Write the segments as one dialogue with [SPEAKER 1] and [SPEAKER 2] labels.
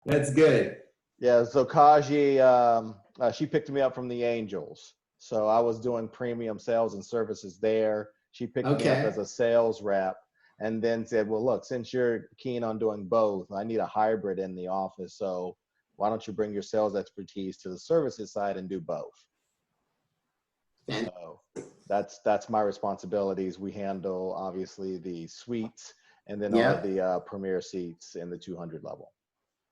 [SPEAKER 1] That's good.
[SPEAKER 2] Yeah, so Kaji, she picked me up from the Angels. So I was doing premium sales and services there. She picked me up as
[SPEAKER 1] Okay.
[SPEAKER 2] a sales rep and then said, well, look, since you're keen on doing both, I need a hybrid in the office. So why don't you bring your sales expertise to the services side and do both? So that's my responsibilities. We handle obviously the suites and then all of
[SPEAKER 1] Yep.
[SPEAKER 2] the premier seats in the 200 level.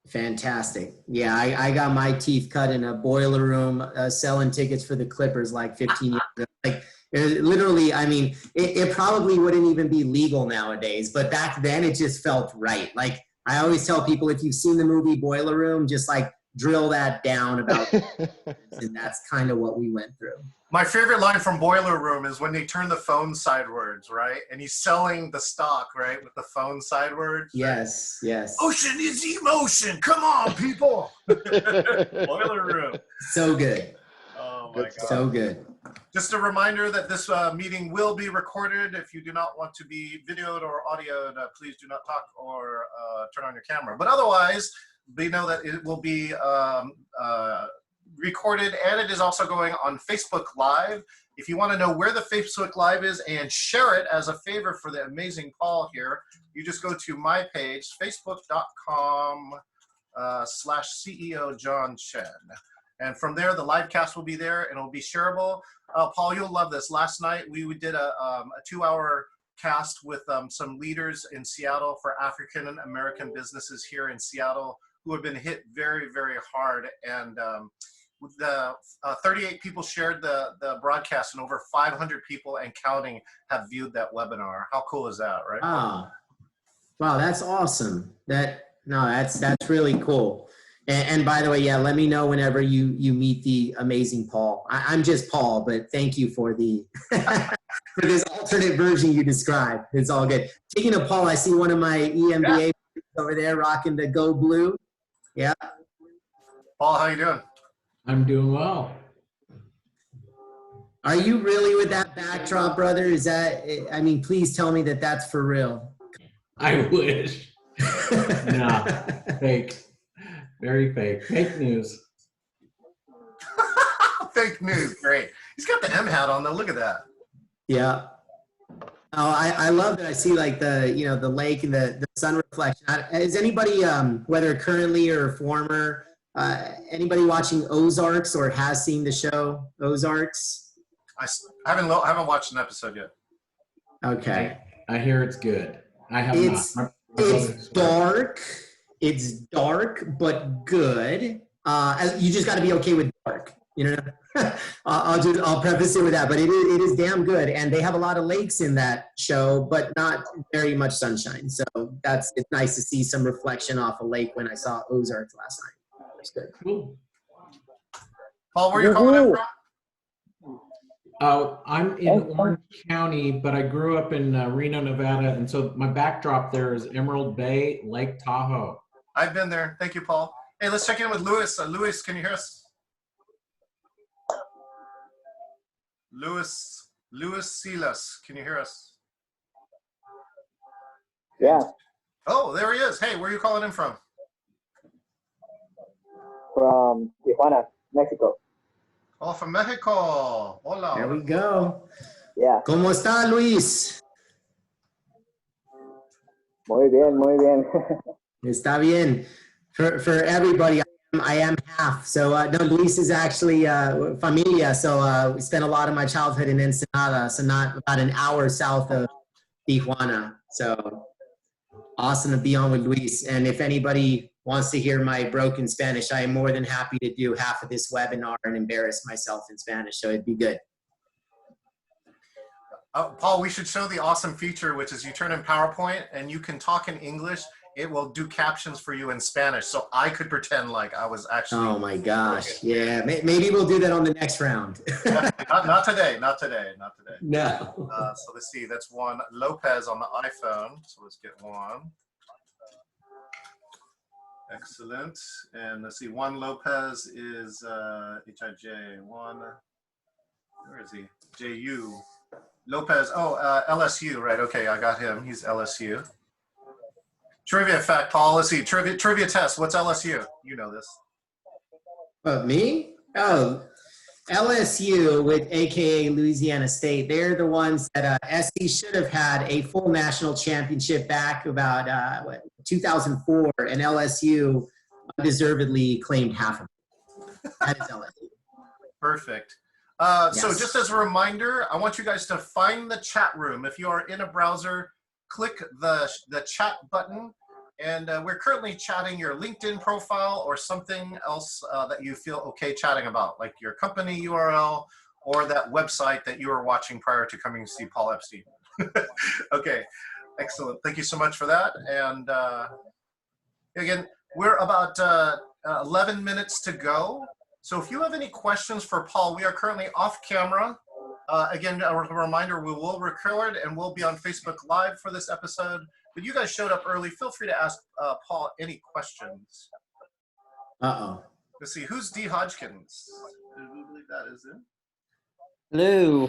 [SPEAKER 1] Fantastic. Yeah, I got my teeth cut in a boiler room selling tickets for the Clippers like 15 years ago. Like literally, I mean, it probably wouldn't even be legal nowadays, but back then it just felt right. Like I always tell people, if you've seen the movie Boiler Room, just like drill that down about, and that's kind of what we went through.
[SPEAKER 3] My favorite line from Boiler Room is when they turn the phone sideways, right? And he's selling the stock, right, with the phone sideways.
[SPEAKER 1] Yes, yes.
[SPEAKER 3] Ocean is emotion. Come on, people. Boiler Room.
[SPEAKER 1] So good.
[SPEAKER 3] Oh, my God.
[SPEAKER 1] So good.
[SPEAKER 3] Just a reminder that this meeting will be recorded. If you do not want to be videoed or audioed, please do not talk or turn on your camera. But otherwise, we know that it will be recorded, and it is also going on Facebook Live. If you want to know where the Facebook Live is and share it as a favor for the amazing Paul here, you just go to my page, facebook.com/CEO John Chen. And from there, the live cast will be there, and it'll be shareable. Paul, you'll love this. Last night, we did a 2-hour cast with some leaders in Seattle for African-American businesses here in Seattle who have been hit very, very hard. And the 38 people shared the broadcast, and over 500 people and counting have viewed that webinar. How cool is that, right?
[SPEAKER 1] Wow, that's awesome. That's really cool. And by the way, yeah, let me know whenever you meet the amazing Paul. I'm just Paul, but thank you for the for this alternate version you described. It's all good. Speaking of Paul, I see one of my EMBA over there rocking the Go Blue. Yeah.
[SPEAKER 3] Paul, how you doing?
[SPEAKER 4] I'm doing well.
[SPEAKER 1] Are you really with that backdrop, brother? Is that, I mean, please tell me that that's for real.
[SPEAKER 4] I wish. No, fake. Very fake. Fake news.
[SPEAKER 3] Fake news. Great. He's got the M hat on though. Look at that.
[SPEAKER 1] Yeah. Oh, I love that. I see like the lake and the sun reflection. Is anybody, whether currently or former, anybody watching Ozarks or has seen the show Ozarks?
[SPEAKER 3] I haven't watched an episode yet.
[SPEAKER 1] Okay.
[SPEAKER 4] I hear it's good. I have not.
[SPEAKER 1] It's dark. It's dark, but good. You just got to be okay with dark. You know, I'll preface it with that, but it is damn good. And they have a lot of lakes in that show, but not very much sunshine. So it's nice to see some reflection off a lake when I saw Ozarks last night. It's good.
[SPEAKER 4] Cool.
[SPEAKER 3] Paul, where are you calling in from?
[SPEAKER 4] I'm in Orange County, but I grew up in Reno, Nevada, and so my backdrop there is Emerald Bay, Lake Tahoe.
[SPEAKER 3] I've been there. Thank you, Paul. Hey, let's check in with Louis. Louis, can you hear us? Louis Silas, can you hear us?
[SPEAKER 5] Yeah.
[SPEAKER 3] Oh, there he is. Hey, where are you calling in from?
[SPEAKER 5] From Tijuana, Mexico.
[SPEAKER 3] Oh, from Mexico. Hola.
[SPEAKER 1] There we go.
[SPEAKER 5] Yeah.
[SPEAKER 1] ¿Cómo está, Luis?
[SPEAKER 5] Muy bien, muy bien.
[SPEAKER 1] Está bien. For everybody, I am half. So no, Luis is actually familia. So we spent a lot of my childhood in Ensenada, so not about an hour south of Tijuana. So awesome to be on with Luis. And if anybody wants to hear my broken Spanish, I am more than happy to do half of this webinar and embarrass myself in Spanish. So it'd be good.
[SPEAKER 3] Paul, we should show the awesome feature, which is you turn in PowerPoint and you can talk in English. It will do captions for you in Spanish. So I could pretend like I was actually.
[SPEAKER 1] Oh my gosh. Yeah. Maybe we'll do that on the next round.
[SPEAKER 3] not today. Not today.
[SPEAKER 1] No.
[SPEAKER 3] So let's see. That's one. Lopez on the iPhone. So let's get one. Excellent. And let's see. Juan Lopez is HIJ. One. Where is he? JU. Lopez. Oh, LSU. Right. Okay. I got him. He's LSU. Trivia fact, Paul. Let's see. Trivia test. What's LSU? You know this.
[SPEAKER 1] Me? Oh, LSU with AKA Louisiana State. They're the ones that SC should have had a full national championship back about 2004, and LSU undeservedly claimed half of it. That is LSU.
[SPEAKER 3] Perfect.
[SPEAKER 1] Yes.
[SPEAKER 3] So just as a reminder, I want you guys to find the chat room. If you are in a browser, click the chat button. And we're currently chatting your LinkedIn profile or something else that you feel okay chatting about, like your company URL or that website that you were watching prior to coming to see Paul Epstein. Okay, excellent. Thank you so much for that. And again, we're about 11 minutes to go. So if you have any questions for Paul, we are currently off camera. Again, a reminder, we will record and we'll be on Facebook Live for this episode. But you guys showed up early. Feel free to ask Paul any questions.
[SPEAKER 1] Uh-oh.
[SPEAKER 3] Let's see. Who's D. Hodgkins? Do you believe that is it?
[SPEAKER 6] Hello.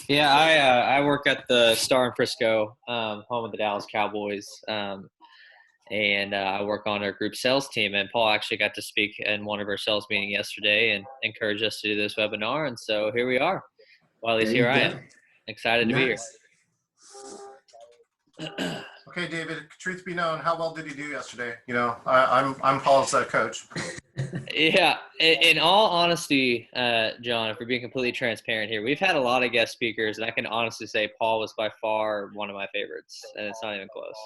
[SPEAKER 6] Yeah, I work at the Star in Frisco, home of the Dallas Cowboys. And I work on our group sales team. And Paul actually got to speak in one of our sales meetings yesterday and encouraged us to do this webinar. And so here we are. Well, at least here I am. Excited to be here.
[SPEAKER 3] Okay, David, truth be known, how well did he do yesterday? You know, I'm Paul's coach.
[SPEAKER 6] Yeah, in all honesty, John, if we're being completely transparent here, we've had a lot of guest speakers, and I can honestly say Paul was by far one of my favorites, and it's not even close.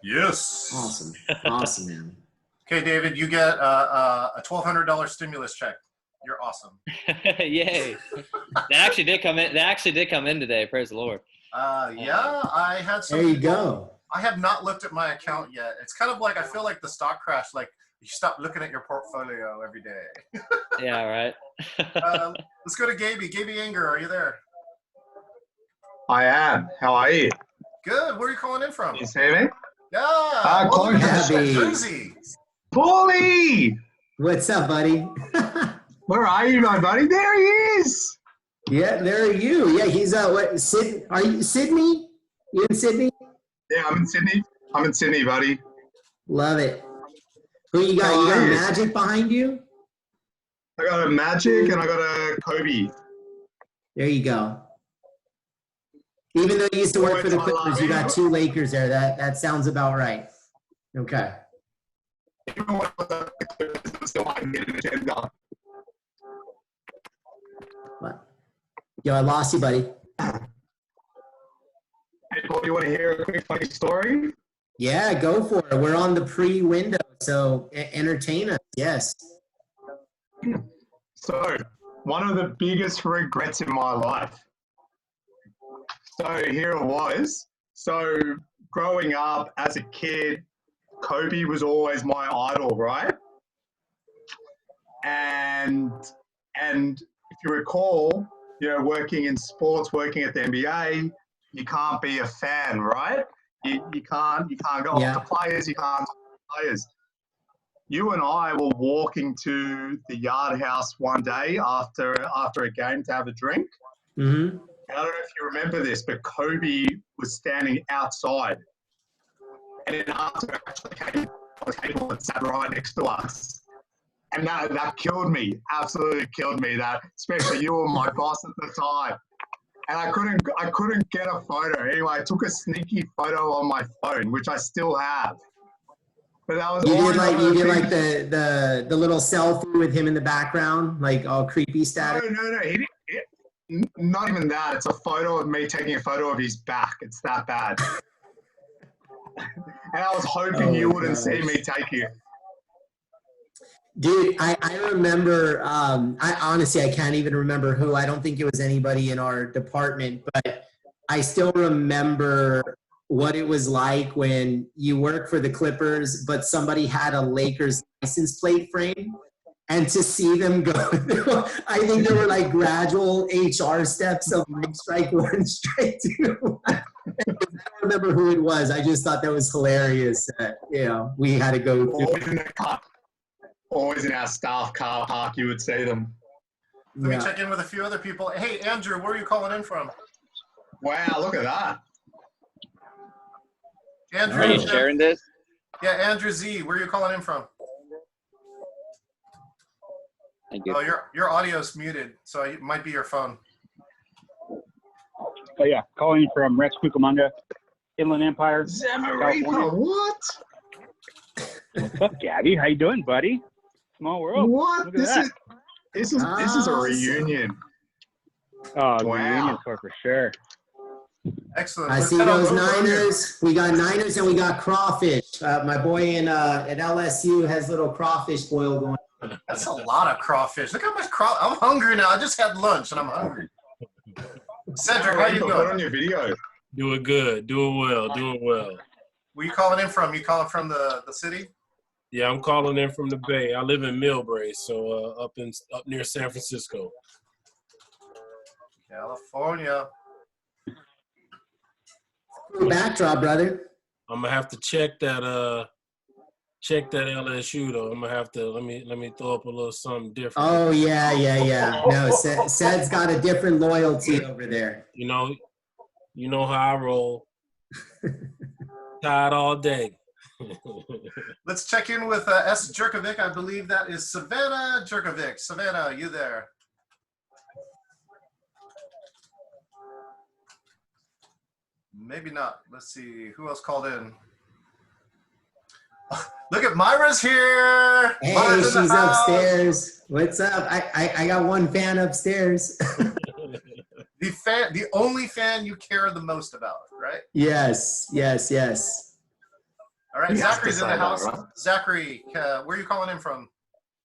[SPEAKER 3] Yes.
[SPEAKER 1] Awesome. Awesome, man.
[SPEAKER 3] Okay, David, you get a $1,200 stimulus check. You're awesome.
[SPEAKER 6] Yay. That actually did come in. That actually did come in today. Praise the Lord.
[SPEAKER 3] Yeah, I had some.
[SPEAKER 1] There you go.
[SPEAKER 3] I have not looked at my account yet. It's kind of like, I feel like the stock crash, like you stop looking at your portfolio every day.
[SPEAKER 6] Yeah, right.
[SPEAKER 3] Let's go to Gaby. Gaby Anger, are you there?
[SPEAKER 7] I am. How are you?
[SPEAKER 3] Good. Where are you calling in from?
[SPEAKER 7] You see me?
[SPEAKER 3] Yeah. Welcome to the show,
[SPEAKER 1] Gabby.
[SPEAKER 3] Jersey.
[SPEAKER 7] Paulie!
[SPEAKER 1] What's up, buddy?
[SPEAKER 7] Where are you, my buddy? There he is!
[SPEAKER 1] Yeah, there are you. Yeah, he's what? Are you Sydney? You in Sydney?
[SPEAKER 7] Yeah, I'm in Sydney. I'm in Sydney, buddy.
[SPEAKER 1] Love it. Who you got? You got Magic behind you?
[SPEAKER 7] I got a Magic and I got a Kobe.
[SPEAKER 1] There you go. Even though you used to work for the Clippers, you got two Lakers there. That sounds about right. Okay.
[SPEAKER 7] Even when I was at the Clippers, I'm still like getting the head done.
[SPEAKER 1] What? Yo, I lost you, buddy.
[SPEAKER 7] Hey, Paul, you want to hear a quick funny story?
[SPEAKER 1] Yeah, go for it. We're on the pre-window, so entertain us. Yes.
[SPEAKER 7] So, one of the biggest regrets in my life. So here it was. So growing up as a kid, Kobe was always my idol, right? And if you recall, you know, working in sports, working at the NBA, you can't be a fan, right? You can't go up to players, you can't players. You and I were walking to the Yard House one day after a game to have a drink.
[SPEAKER 1] Mm-hmm.
[SPEAKER 7] I don't know if you remember this, but Kobe was standing outside. And then after actually came on the table and sat right next to us. And that killed me, absolutely killed me. That, especially you were my boss at the time. And I couldn't get a photo. Anyway, I took a sneaky photo on my phone, which I still have. But that was
[SPEAKER 1] you did like the little selfie with him in the background, like all creepy status.
[SPEAKER 7] No. He didn't. Not even that. It's a photo of me taking a photo of his back. It's that bad. And I was hoping you wouldn't see me take it.
[SPEAKER 1] Dude, I remember, I honestly, I can't even remember who. I don't think it was anybody in our department, but I still remember what it was like when you work for the Clippers, but somebody had a Lakers license plate frame. And to see them go, I think there were like gradual HR steps of like strike one, strike two. I don't remember who it was. I just thought that was hilarious. We had to go through.
[SPEAKER 7] Always in the car. Always in our staff car park, you would see them.
[SPEAKER 3] Let me check in with a few other people. Hey, Andrew, where are you calling in from?
[SPEAKER 7] Wow, look at that.
[SPEAKER 3] Andrew,
[SPEAKER 8] are you sharing this?
[SPEAKER 3] Yeah, Andrew Z, where are you calling in from?
[SPEAKER 8] Thank you.
[SPEAKER 3] Oh, your audio's muted, so it might be your phone.
[SPEAKER 9] Oh yeah, calling from Rex Cucamonga, Inland Empire,
[SPEAKER 7] Zamarripa,
[SPEAKER 9] California.
[SPEAKER 7] what?
[SPEAKER 9] What's up, Gabby? How you doing, buddy? Small world.
[SPEAKER 7] What?
[SPEAKER 9] Look at that.
[SPEAKER 7] This is a
[SPEAKER 1] Awesome.
[SPEAKER 7] reunion.
[SPEAKER 9] Oh,
[SPEAKER 7] Wow.
[SPEAKER 9] reunion tour for sure.
[SPEAKER 3] Excellent.
[SPEAKER 1] I see those Niners. We got Niners and we got crawfish. My boy at LSU has little crawfish boil going on.
[SPEAKER 3] That's a lot of crawfish. Look how much I'm hungry now. I just had lunch and I'm hungry. Cedric, how you
[SPEAKER 7] Put
[SPEAKER 3] doing?
[SPEAKER 7] on your video.
[SPEAKER 10] Doing good, doing well.
[SPEAKER 3] Where you calling in from? You calling from the city?
[SPEAKER 10] Yeah, I'm calling in from the Bay. I live in Millbrae, so up near San Francisco.
[SPEAKER 3] California.
[SPEAKER 1] Cool backdrop, brother.
[SPEAKER 10] I'm gonna have to check that LSU though. I'm gonna have to let me throw up a little something different.
[SPEAKER 1] Oh yeah. No, Ced's got a different loyalty over there.
[SPEAKER 10] You know how I roll. Tired all day.
[SPEAKER 3] Let's check in with S. Jerkovic. I believe that is Savannah Jerkovic. Savannah, you there? Maybe not. Let's see. Who else called in? Look at Myra's here.
[SPEAKER 1] Hey,
[SPEAKER 3] Myra's in
[SPEAKER 1] she's
[SPEAKER 3] the house.
[SPEAKER 1] upstairs. What's up? I got one fan upstairs.
[SPEAKER 3] The only fan you care the most about, right?
[SPEAKER 1] Yes.
[SPEAKER 3] All right,
[SPEAKER 2] You have to
[SPEAKER 3] Zachary's in the
[SPEAKER 2] decide that,
[SPEAKER 3] house.
[SPEAKER 2] right?
[SPEAKER 3] Zachary, where are you calling in from?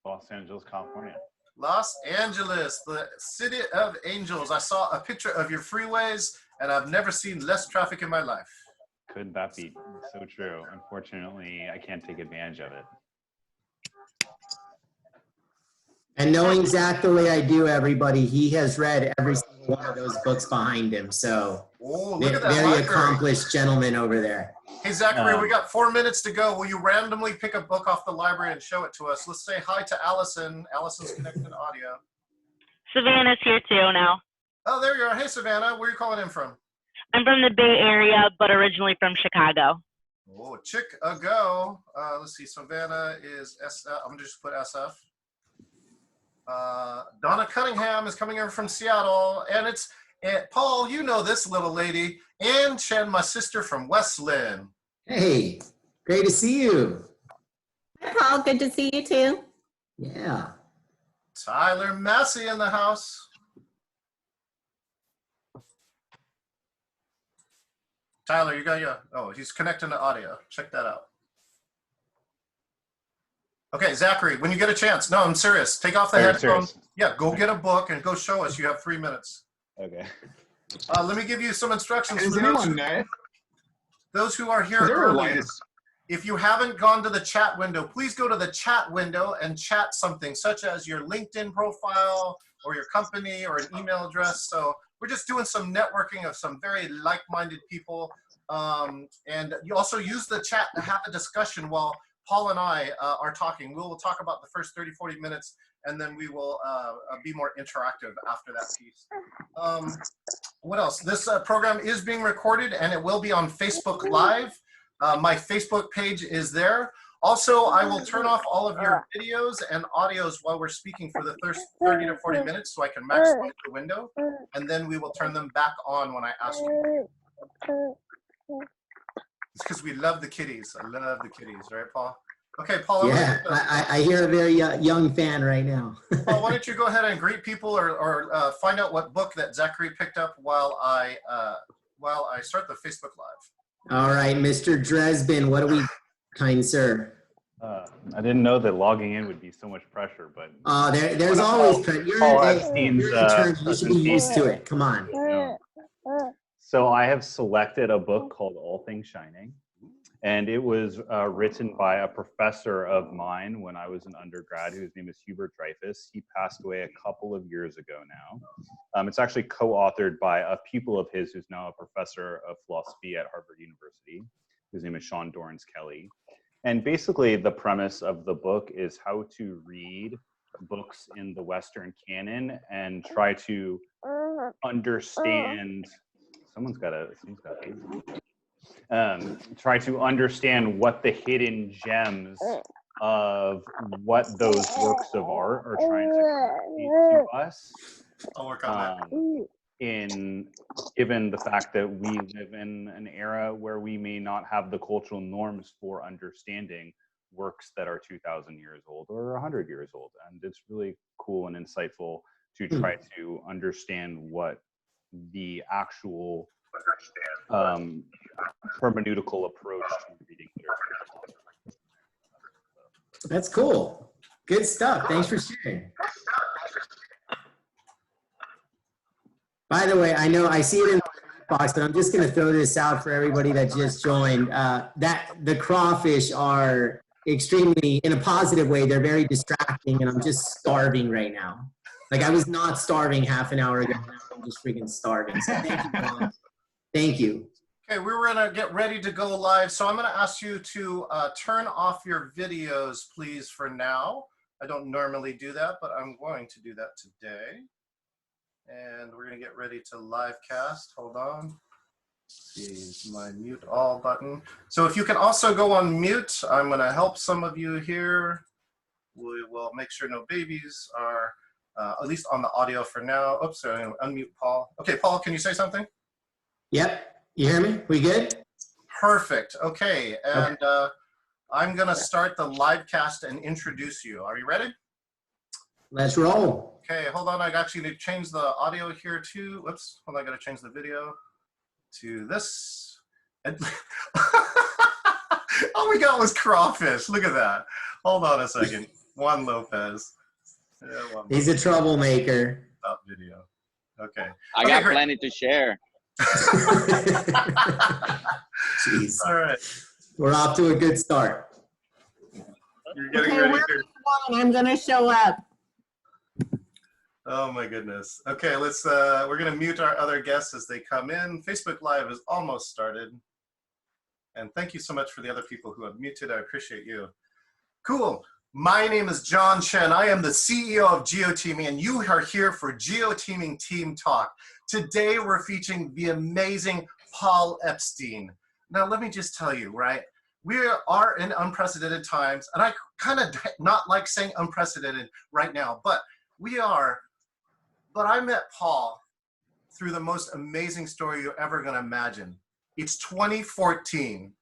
[SPEAKER 9] Los Angeles, California.
[SPEAKER 3] Los Angeles, the city of angels. I saw a picture of your freeways, and I've never seen less traffic in my life.
[SPEAKER 9] Could that be so true? Unfortunately, I can't take advantage of it.
[SPEAKER 1] And knowing Zach the way I do, everybody, he has read every single one of those books behind him. So
[SPEAKER 3] Oh, look at that
[SPEAKER 1] very
[SPEAKER 3] library.
[SPEAKER 1] accomplished gentleman over there.
[SPEAKER 3] Hey, Zachary, we got 4 minutes to go. Will you randomly pick a book off the library and show it to us? Let's say hi to Allison. Allison's connected to audio.
[SPEAKER 11] Savannah's here too now.
[SPEAKER 3] Oh, there you are. Hey, Savannah, where are you calling in from?
[SPEAKER 11] I'm from the Bay Area, but originally from Chicago.
[SPEAKER 3] Oh, Chick-a-go. Let's see. Savannah is I'm going to just put SF. Donna Cunningham is coming in from Seattle. And it's Paul, you know this little lady. Ann Chen, my sister from West Lynn.
[SPEAKER 1] Hey, great to see you.
[SPEAKER 12] Hi, Paul. Good to see you too.
[SPEAKER 1] Yeah.
[SPEAKER 3] Tyler Massey in the house. Tyler, you got he's connecting to audio. Check that out. Okay, Zachary, when you get a chance. No, I'm serious. Take off the headphones. Yeah, go get a book and go show us. You have 3 minutes.
[SPEAKER 9] Okay.
[SPEAKER 3] Let me give you some instructions.
[SPEAKER 7] Does
[SPEAKER 3] For
[SPEAKER 7] anyone know?
[SPEAKER 3] those who are here
[SPEAKER 7] Is there a
[SPEAKER 3] early.
[SPEAKER 7] latest?
[SPEAKER 3] If you haven't gone to the chat window, please go to the chat window and chat something such as your LinkedIn profile or your company or an email address. So we're just doing some networking of some very like-minded people. And you also use the chat to have a discussion while Paul and I are talking. We'll talk about the first 30, 40 minutes, and then we will be more interactive after that piece. What else? This program is being recorded, and it will be on Facebook Live. My Facebook page is there. Also, I will turn off all of your videos and audios while we're speaking for the first 30 to 40 minutes so I can maximize the window, and then we will turn them back on when I ask you. It's because we love the kitties. I love the kitties, right, Paul? Okay, Paul.
[SPEAKER 1] Yeah, I hear a very young fan right now.
[SPEAKER 3] Paul, why don't you go ahead and greet people or find out what book that Zachary picked up while I start the Facebook Live.
[SPEAKER 1] All right, Mr. Dresden, what do we, kind sir?
[SPEAKER 9] I didn't know that logging in would be so much pressure, but
[SPEAKER 1] There's always pressure.
[SPEAKER 9] Paul Epstein's
[SPEAKER 1] you're an attorney. You should be used to it. Come on.
[SPEAKER 9] So I have selected a book called All Things Shining, and it was written by a professor of mine when I was an undergrad, whose name is Hubert Dreyfus. He passed away a couple of years ago now. It's actually co-authored by a pupil of his who's now a professor of philosophy at Harvard University. His name is Sean Dorrance Kelly. And basically the premise of the book is how to read books in the Western canon and try to understand. Someone's got a. try to understand what the hidden gems of what those works of art are trying to communicate to us.
[SPEAKER 3] I'll work on that.
[SPEAKER 9] Given the fact that we live in an era where we may not have the cultural norms for understanding works that are 2,000 years old or 100 years old. And it's really cool and insightful to try to understand what the actual hermeneutical approach to reading literature.
[SPEAKER 1] That's cool. Good stuff. Thanks for sharing. By the way, I know I see it in the box, but I'm just going to throw this out for everybody that just joined. That the crawfish are extremely, in a positive way, they're very distracting, and I'm just starving right now. Like, I was not starving half an hour ago. Now I'm just freaking starving. So thank you, John. Thank you.
[SPEAKER 3] Okay, we were going to get ready to go live, so I'm going to ask you to turn off your videos, please, for now. I don't normally do that, but I'm going to do that today. And we're going to get ready to live cast. Hold on. See my mute all button. So if you can also go on mute, I'm going to help some of you here. We will make sure no babies are at least on the audio for now. Oops, sorry, I'm going to unmute Paul. Okay, Paul, can you say something?
[SPEAKER 1] Yep. You hear me? We good?
[SPEAKER 3] Perfect. Okay. And I'm going to start the live cast and introduce you. Are you ready?
[SPEAKER 1] Let's roll.
[SPEAKER 3] Okay, hold on. I actually need to change the audio here too. Whoops. Hold on. I got to change the video to this. And all we got was crawfish. Look at that. Hold on a second. Juan Lopez. Yeah,
[SPEAKER 1] He's a troublemaker.
[SPEAKER 3] Stop video. Okay.
[SPEAKER 8] I got plenty to share.
[SPEAKER 1] Jeez.
[SPEAKER 3] All right.
[SPEAKER 1] We're off to a good start.
[SPEAKER 3] You're getting ready here.
[SPEAKER 12] I'm going to show up.
[SPEAKER 3] Oh my goodness. Okay, let's we're gonna mute our other guests as they come in. Facebook Live is almost started. And thank you so much for the other people who have muted. I appreciate you. Cool. My name is John Chen. I am the CEO of Geoteaming, and you are here for Geoteaming Team Talk. Today we're featuring the amazing Paul Epstein. Now let me just tell you, right? We are in unprecedented times, and I kind of not like saying unprecedented right now, but we are. But I met Paul through the most amazing story you're ever going to imagine. It's 2014.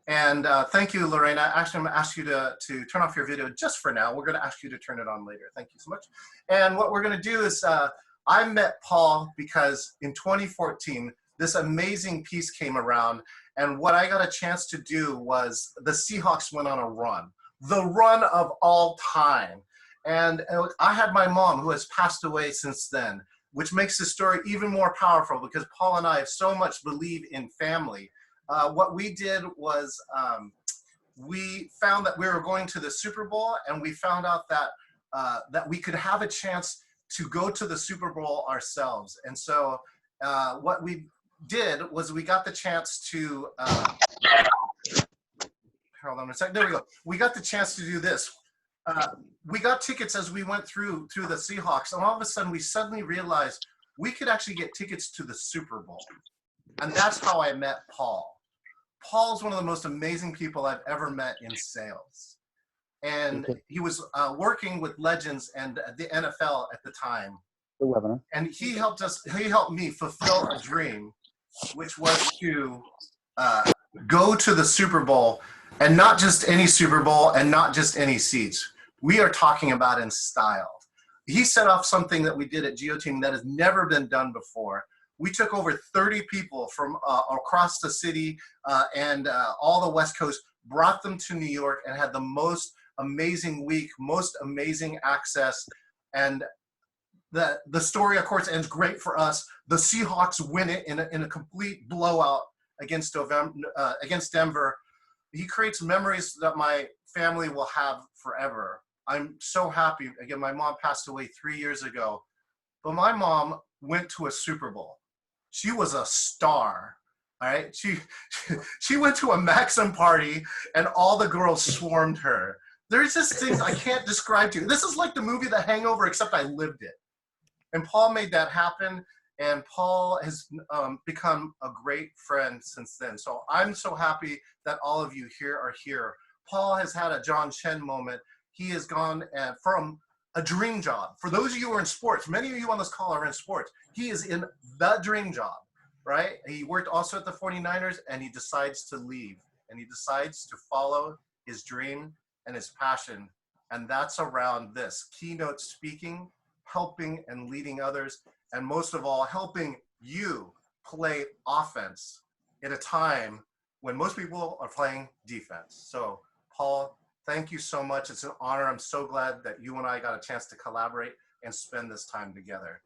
[SPEAKER 3] And thank you, Lorena. Actually, I'm going to ask you to turn off your video just for now. We're going to ask you to turn it on later. Thank you so much. And what we're going to do is I met Paul because in 2014, this amazing piece came around. And what I got a chance to do was the Seahawks went on a run, the run of all time. And I had my mom, who has passed away since then, which makes the story even more powerful because Paul and I so much believe in family. What we did was we found that we were going to the Super Bowl, and we found out that that we could have a chance to go to the Super Bowl ourselves. And so what we did was we got the chance to hold on a second. There we go. We got the chance to do this. We got tickets as we went through the Seahawks, and all of a sudden we suddenly realized we could actually get tickets to the Super Bowl. And that's how I met Paul. Paul's one of the most amazing people I've ever met in sales. And he was working with legends and the NFL at the time. And he helped me fulfill a dream, which was to go to the Super Bowl, and not just any Super Bowl and not just any seats. We are talking about in style. He set off something that we did at Geoteaming that has never been done before. We took over 30 people from across the city and all the West Coast, brought them to New York, and had the most amazing week, most amazing access. And the story, of course, ends great for us. The Seahawks win it in a complete blowout against Denver. He creates memories that my family will have forever. I'm so happy. Again, my mom passed away 3 years ago, but my mom went to a Super Bowl. She was a star, all right? She went to a Maxim party, and all the girls swarmed her. There's just things I can't describe to you. This is like the movie The Hangover, except I lived it. And Paul made that happen, And Paul has become a great friend since then. So I'm so happy that all of you here are here. Paul has had a John Chen moment. He has gone from a dream job. For those of you who are in sports, many of you on this call are in sports. He is in the dream job, right? He worked also at the 49ers, and he decides to leave. And he decides to follow his dream and his passion. And that's around this: keynote speaking, helping and leading others, and most of all, helping you play offense at a time when most people are playing defense. So, Paul, thank you so much. It's an honor. I'm so glad that you and I got a chance to collaborate and spend this time together.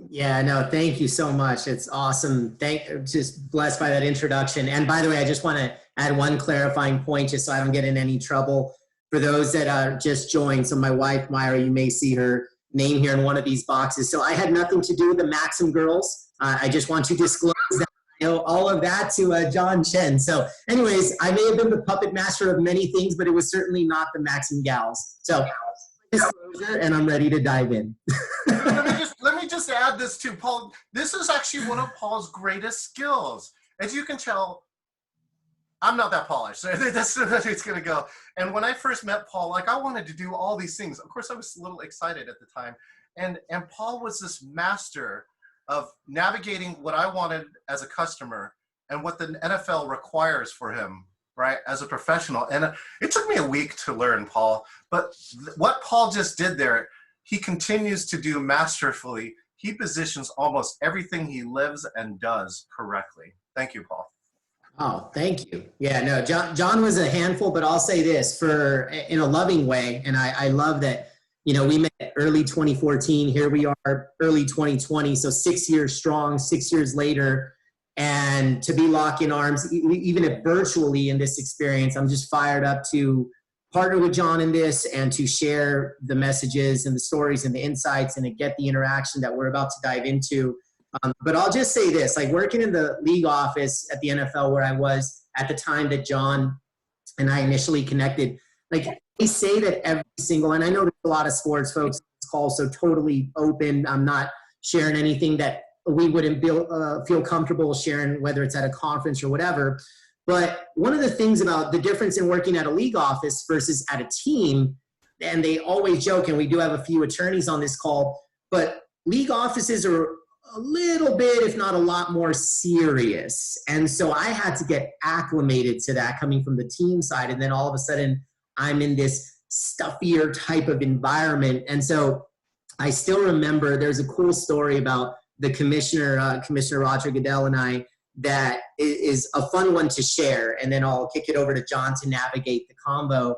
[SPEAKER 1] Yeah, no, thank you so much. It's awesome. Just blessed by that introduction. And by the way, I just want to add one clarifying point just so I don't get in any trouble for those that just joined. So my wife, Myra, you may see her name here in one of these boxes. So I had nothing to do with the Maxim girls. I just want to disclose that I owe all of that to John Chen. So anyways, I may have been the puppet master of many things, but it was certainly not the Maxim gals. So disclosure, and I'm ready to dive in.
[SPEAKER 3] Let me just add this too, Paul. This is actually one of Paul's greatest skills. As you can tell, I'm not that polished. So that's the way it's going to go. And when I first met Paul, like, I wanted to do all these things. Of course, I was a little excited at the time. And Paul was this master of navigating what I wanted as a customer and what the NFL requires for him, right, as a professional. And it took me a week to learn, Paul. But what Paul just did there, he continues to do masterfully. He positions almost everything he lives and does correctly. Thank you, Paul.
[SPEAKER 1] Oh, thank you. Yeah, no, John was a handful, but I'll say this in a loving way. And I love that, you know, we met early 2014. Here we are, early 2020. So 6 years strong, 6 years later. And to be locking arms, even if virtually in this experience, I'm just fired up to partner with John in this and to share the messages and the stories and the insights and to get the interaction that we're about to dive into. But I'll just say this, like working in the league office at the NFL where I was at the time that John and I initially connected, like they say that every single, and I know there's a lot of sports folks on this call, so totally open. I'm not sharing anything that we wouldn't feel comfortable sharing, whether it's at a conference or whatever. But one of the things about the difference in working at a league office versus at a team, and they always joke, and we do have a few attorneys on this call, but league offices are a little bit, if not a lot more serious. And so I had to get acclimated to that coming from the team side. And then all of a sudden I'm in this stuffier type of environment. And so I still remember there's a cool story about the commissioner, Commissioner Roger Goodell and I, that is a fun one to share. And then I'll kick it over to John to navigate the combo.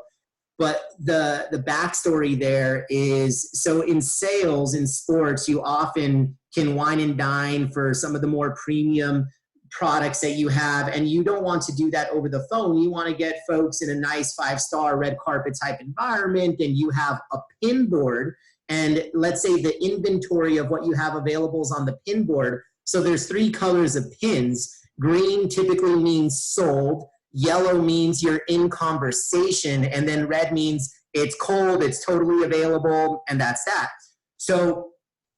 [SPEAKER 1] But the backstory there is, so in sales, in sports, you often can wine and dine for some of the more premium products that you have. And you don't want to do that over the phone. You want to get folks in a nice 5-star red carpet type environment, and you have a pin board. And let's say the inventory of what you have available is on the pin board. So there's 3 colors of pins. Green typically means sold. Yellow means you're in conversation. And then red means it's cold, it's totally available, and that's that. So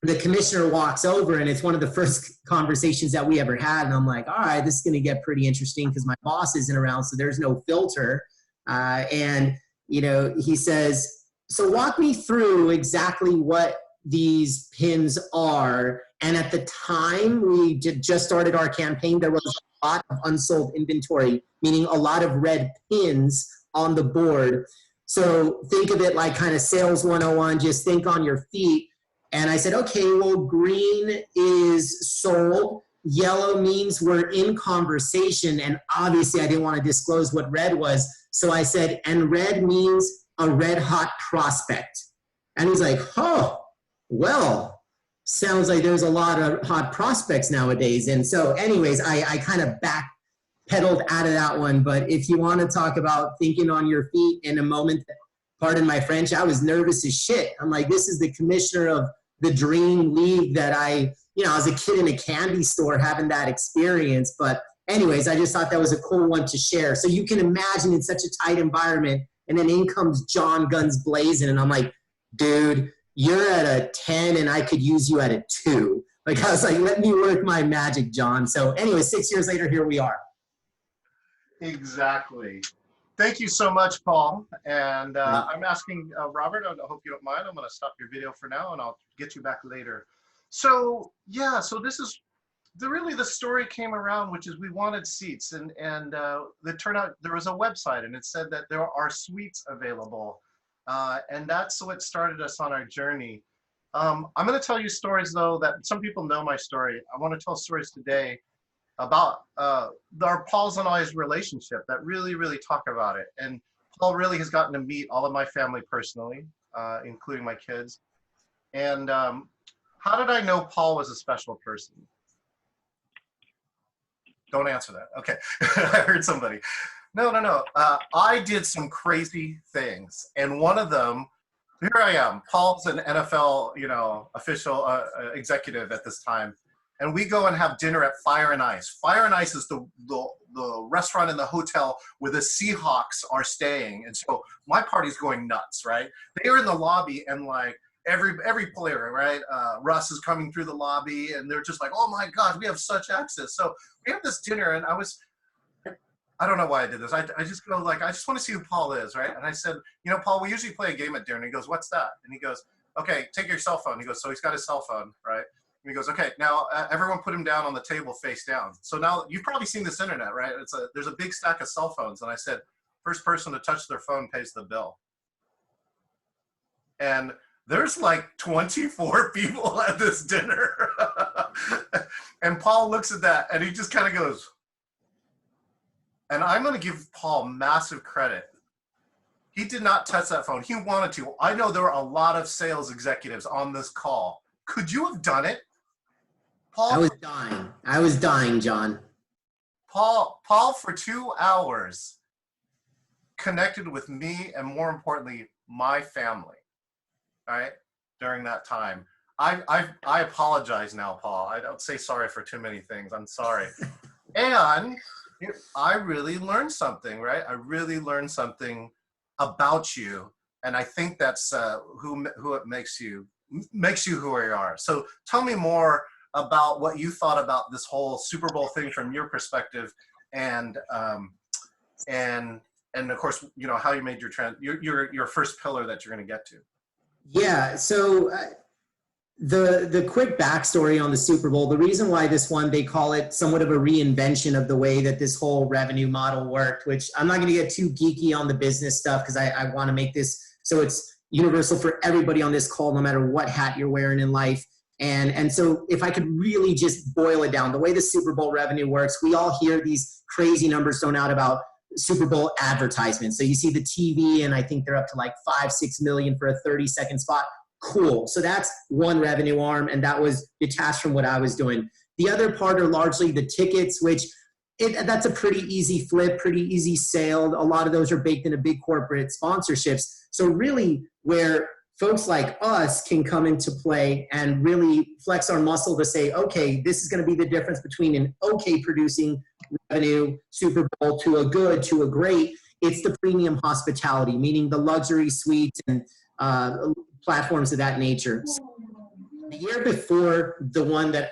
[SPEAKER 1] the commissioner walks over, and it's one of the first conversations that we ever had. And I'm like, all right, this is going to get pretty interesting because my boss isn't around, so there's no filter. And, you know, he says, so walk me through exactly what these pins are. And at the time we just started our campaign, there was a lot of unsold inventory, meaning a lot of red pins on the board. So think of it like kind of sales 101, just think on your feet. And I said, okay, well, green is sold. Yellow means we're in conversation. And obviously I didn't want to disclose what red was. So I said, and red means a red hot prospect. And he's like, oh, well, sounds like there's a lot of hot prospects nowadays. And so anyways, I kind of backpedaled out of that one. But if you want to talk about thinking on your feet in a moment, pardon my French, I was nervous as shit. I'm like, this is the commissioner of the dream league that I was a kid in a candy store having that experience. But anyways, I just thought that was a cool one to share. So you can imagine in such a tight environment, and then in comes John guns blazing. And I'm like, dude, you're at a 10 and I could use you at a 2. Like I was like, let me work my magic, John. So anyway, 6 years later, here we are.
[SPEAKER 3] Exactly. Thank you so much, Paul. And I'm asking Robert, I hope you don't mind, I'm going to stop your video for now and I'll get you back later. So yeah, so this is really the story came around, which is we wanted seats, and it turned out there was a website and it said that there are suites available. And that's what started us on our journey. I'm going to tell you stories though that some people know my story. I want to tell stories today about our Paul's and I's relationship that really talk about it. And Paul really has gotten to meet all of my family personally, including my kids. And how did I know Paul was a special person? Don't answer that. Okay, I heard somebody. No. I did some crazy things, and one of them, here I am. Paul's an NFL, official executive at this time. And we go and have dinner at Fire and Ice. Fire and Ice is the restaurant in the hotel where the Seahawks are staying. And so my party's going nuts, right? They are in the lobby and like every player, right? Russ is coming through the lobby and they're just like, oh my God, we have such access. So we have this dinner and I don't know why I did this. I just go like, I just want to see who Paul is, right? And I said, Paul, we usually play a game at dinner. And he goes, what's that? And he goes, okay, take your cell phone. He goes, so he's got his cell phone, right? And he goes, okay, now everyone put him down on the table face down. So now you've probably seen this internet, right? There's a big stack of cell phones. And I said, first person to touch their phone pays the bill. And there's like 24 people at this dinner. And Paul looks at that and he just kind of goes, and I'm going to give Paul massive credit. He did not touch that phone. He wanted to. I know there were a lot of sales executives on this call. Could you have done it? Paul,
[SPEAKER 1] I was dying, John.
[SPEAKER 3] Paul for 2 hours connected with me and more importantly, my family, all right, during that time. I apologize now, Paul. I don't say sorry for too many things. I'm sorry. And I really learned something, right? I really learned something about you. And I think that's who it makes you who you are. So tell me more about what you thought about this whole Super Bowl thing from your perspective, and of course, how you made your first pillar that you're going to get to.
[SPEAKER 1] Yeah. So the quick backstory on the Super Bowl, the reason why this one, they call it somewhat of a reinvention of the way that this whole revenue model worked, which I'm not going to get too geeky on the business stuff because I want to make this so it's universal for everybody on this call, no matter what hat you're wearing in life. And so if I could really just boil it down, the way the Super Bowl revenue works, we all hear these crazy numbers thrown out about Super Bowl advertisements. So you see the TV and I think they're up to like 5-6 million for a 30-second spot. Cool. So that's one revenue arm, and that was detached from what I was doing. The other part are largely the tickets, which that's a pretty easy flip, pretty easy sale. A lot of those are baked into big corporate sponsorships. So really where folks like us can come into play and really flex our muscle to say, okay, this is going to be the difference between an okay producing revenue Super Bowl to a good, to a great. It's the premium hospitality, meaning the luxury suites and platforms of that nature. So the year before the one that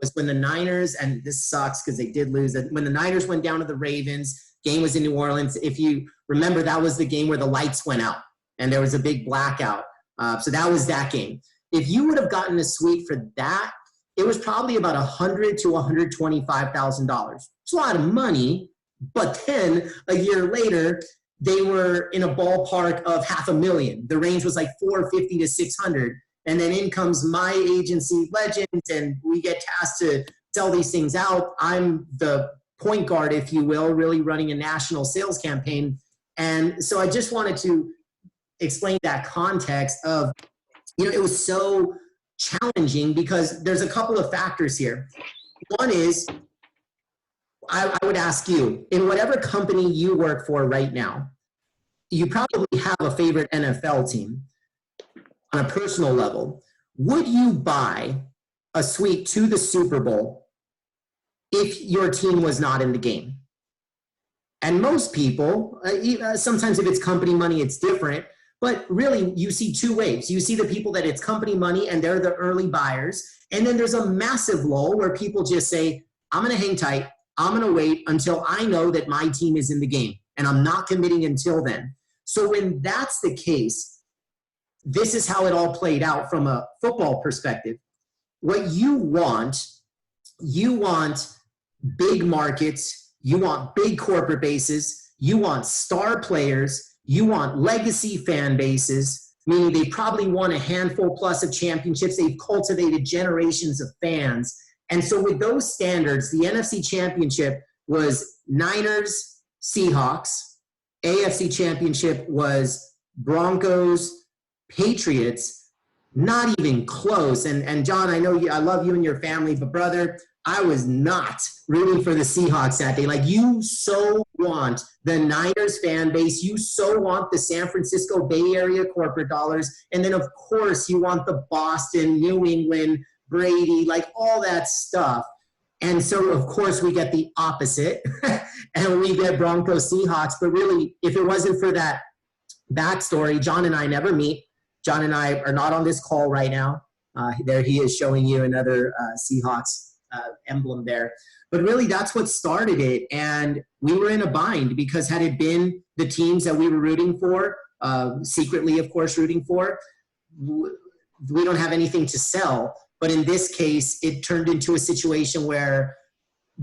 [SPEAKER 1] was when the Niners, and this sucks because they did lose it, when the Niners went down to the Ravens, game was in New Orleans. If you remember, that was the game where the lights went out and there was a big blackout. So that was that game. If you would have gotten a suite for that, it was probably about $100,000 to $125,000. It's a lot of money, but then a year later, they were in a ballpark of $500,000. The range was like 450 to 600. And then in comes my agency, Legends, and we get tasked to sell these things out. I'm the point guard, if you will, really running a national sales campaign. And so I just wanted to explain that context of, it was so challenging because there's a couple of factors here. One is, I would ask you, in whatever company you work for right now, you probably have a favorite NFL team on a personal level. Would you buy a suite to the Super Bowl if your team was not in the game? And most people, sometimes if it's company money, it's different, But really, you see two waves. You see the people that it's company money and they're the early buyers. And then there's a massive lull where people just say, I'm going to hang tight. I'm going to wait until I know that my team is in the game. And I'm not committing until then. So when that's the case, this is how it all played out from a football perspective. What you want big markets, you want big corporate bases, you want star players, you want legacy fan bases, meaning they probably won a handful plus of championships. They've cultivated generations of fans. And so with those standards, the NFC Championship was Niners, Seahawks. AFC Championship was Broncos, Patriots. Not even close. And John, I know I love you and your family, but brother, I was not rooting for the Seahawks that day. Like, you so want the Niners fan base. You so want the San Francisco Bay Area corporate dollars. And then, of course, you want the Boston, New England, Brady, like all that stuff. And so, of course, we get the opposite. And we get Broncos, Seahawks. But really, if it wasn't for that backstory, John and I never meet. John and I are not on this call right now. There he is showing you another Seahawks emblem there. But really, that's what started it. And we were in a bind because had it been the teams that we were rooting for, secretly, of course, rooting for, we don't have anything to sell. But in this case, it turned into a situation where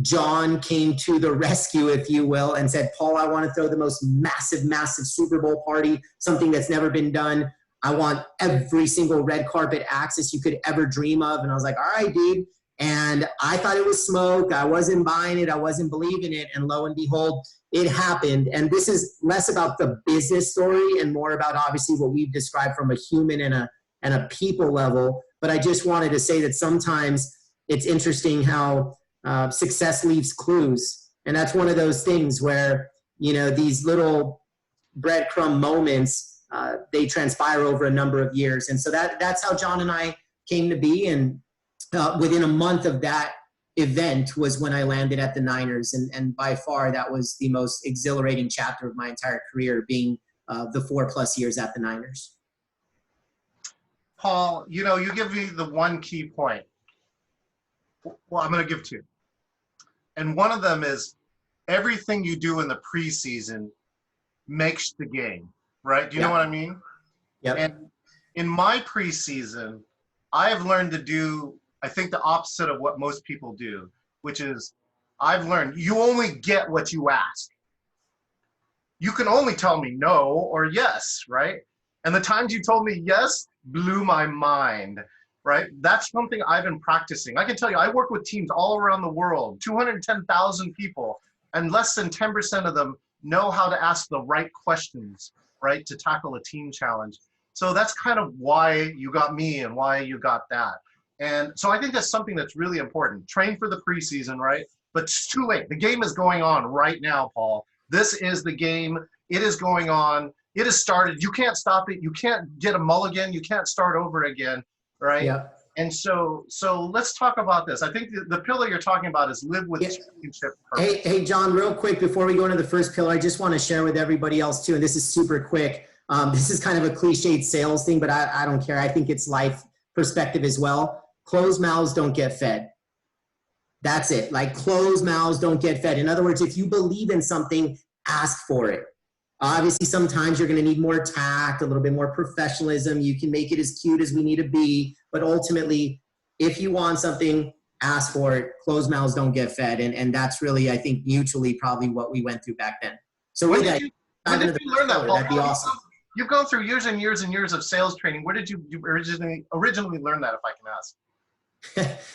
[SPEAKER 1] John came to the rescue, if you will, and said, Paul, I want to throw the most massive, massive Super Bowl party, something that's never been done. I want every single red carpet access you could ever dream of. And I was like, all right, dude. And I thought it was smoke. I wasn't buying it. I wasn't believing it. And lo and behold, it happened. And this is less about the business story and more about obviously what we've described from a human and a people level. But I just wanted to say that sometimes it's interesting how success leaves clues. And that's one of those things where, you know, these little breadcrumb moments, they transpire over a number of years. And so that's how John and I came to be. And within a month of that event was when I landed at the Niners. And by far, that was the most exhilarating chapter of my entire career, being the 4+ years at the Niners.
[SPEAKER 3] Paul, you know, you give me the one key point. Well, I'm going to give two. And one of them is everything you do in the preseason makes the game, right? Do you know what I mean?
[SPEAKER 1] Yeah.
[SPEAKER 3] And in my preseason, I have learned to do, I think, the opposite of what most people do, which is I've learned you only get what you ask. You can only tell me no or yes, right? And the times you told me yes blew my mind, right? That's something I've been practicing. I can tell you, I work with teams all around the world, 210,000 people, and less than 10% of them know how to ask the right questions, right, to tackle a team challenge. So that's kind of why you got me and why you got that. And so I think that's something that's really important. Train for the preseason, right? But it's too late. The game is going on right now, Paul. This is the game. It is going on. It has started. You can't stop it. You can't get a mulligan. You can't start over again, right?
[SPEAKER 1] Yeah.
[SPEAKER 3] And so let's talk about this. I think the pillar you're talking about is live with championship purpose.
[SPEAKER 1] Hey, John, real quick, before we go into the first pillar, I just want to share with everybody else too, and this is super quick. This is kind of a cliched sales thing, but I don't care. I think it's life perspective as well. Closed mouths don't get fed. That's it. Like, closed mouths don't get fed. In other words, if you believe in something, ask for it. Obviously, sometimes you're going to need more tact, a little bit more professionalism. You can make it as cute as we need to be. But ultimately, if you want something, ask for it. Closed mouths don't get fed. And that's really, I think, mutually probably what we went through back then. So
[SPEAKER 3] when
[SPEAKER 1] with that,
[SPEAKER 3] did you learn that, Paul?
[SPEAKER 1] that'd be awesome.
[SPEAKER 3] You've gone through years and years and years of sales training. Where did you originally learn that, if I can ask?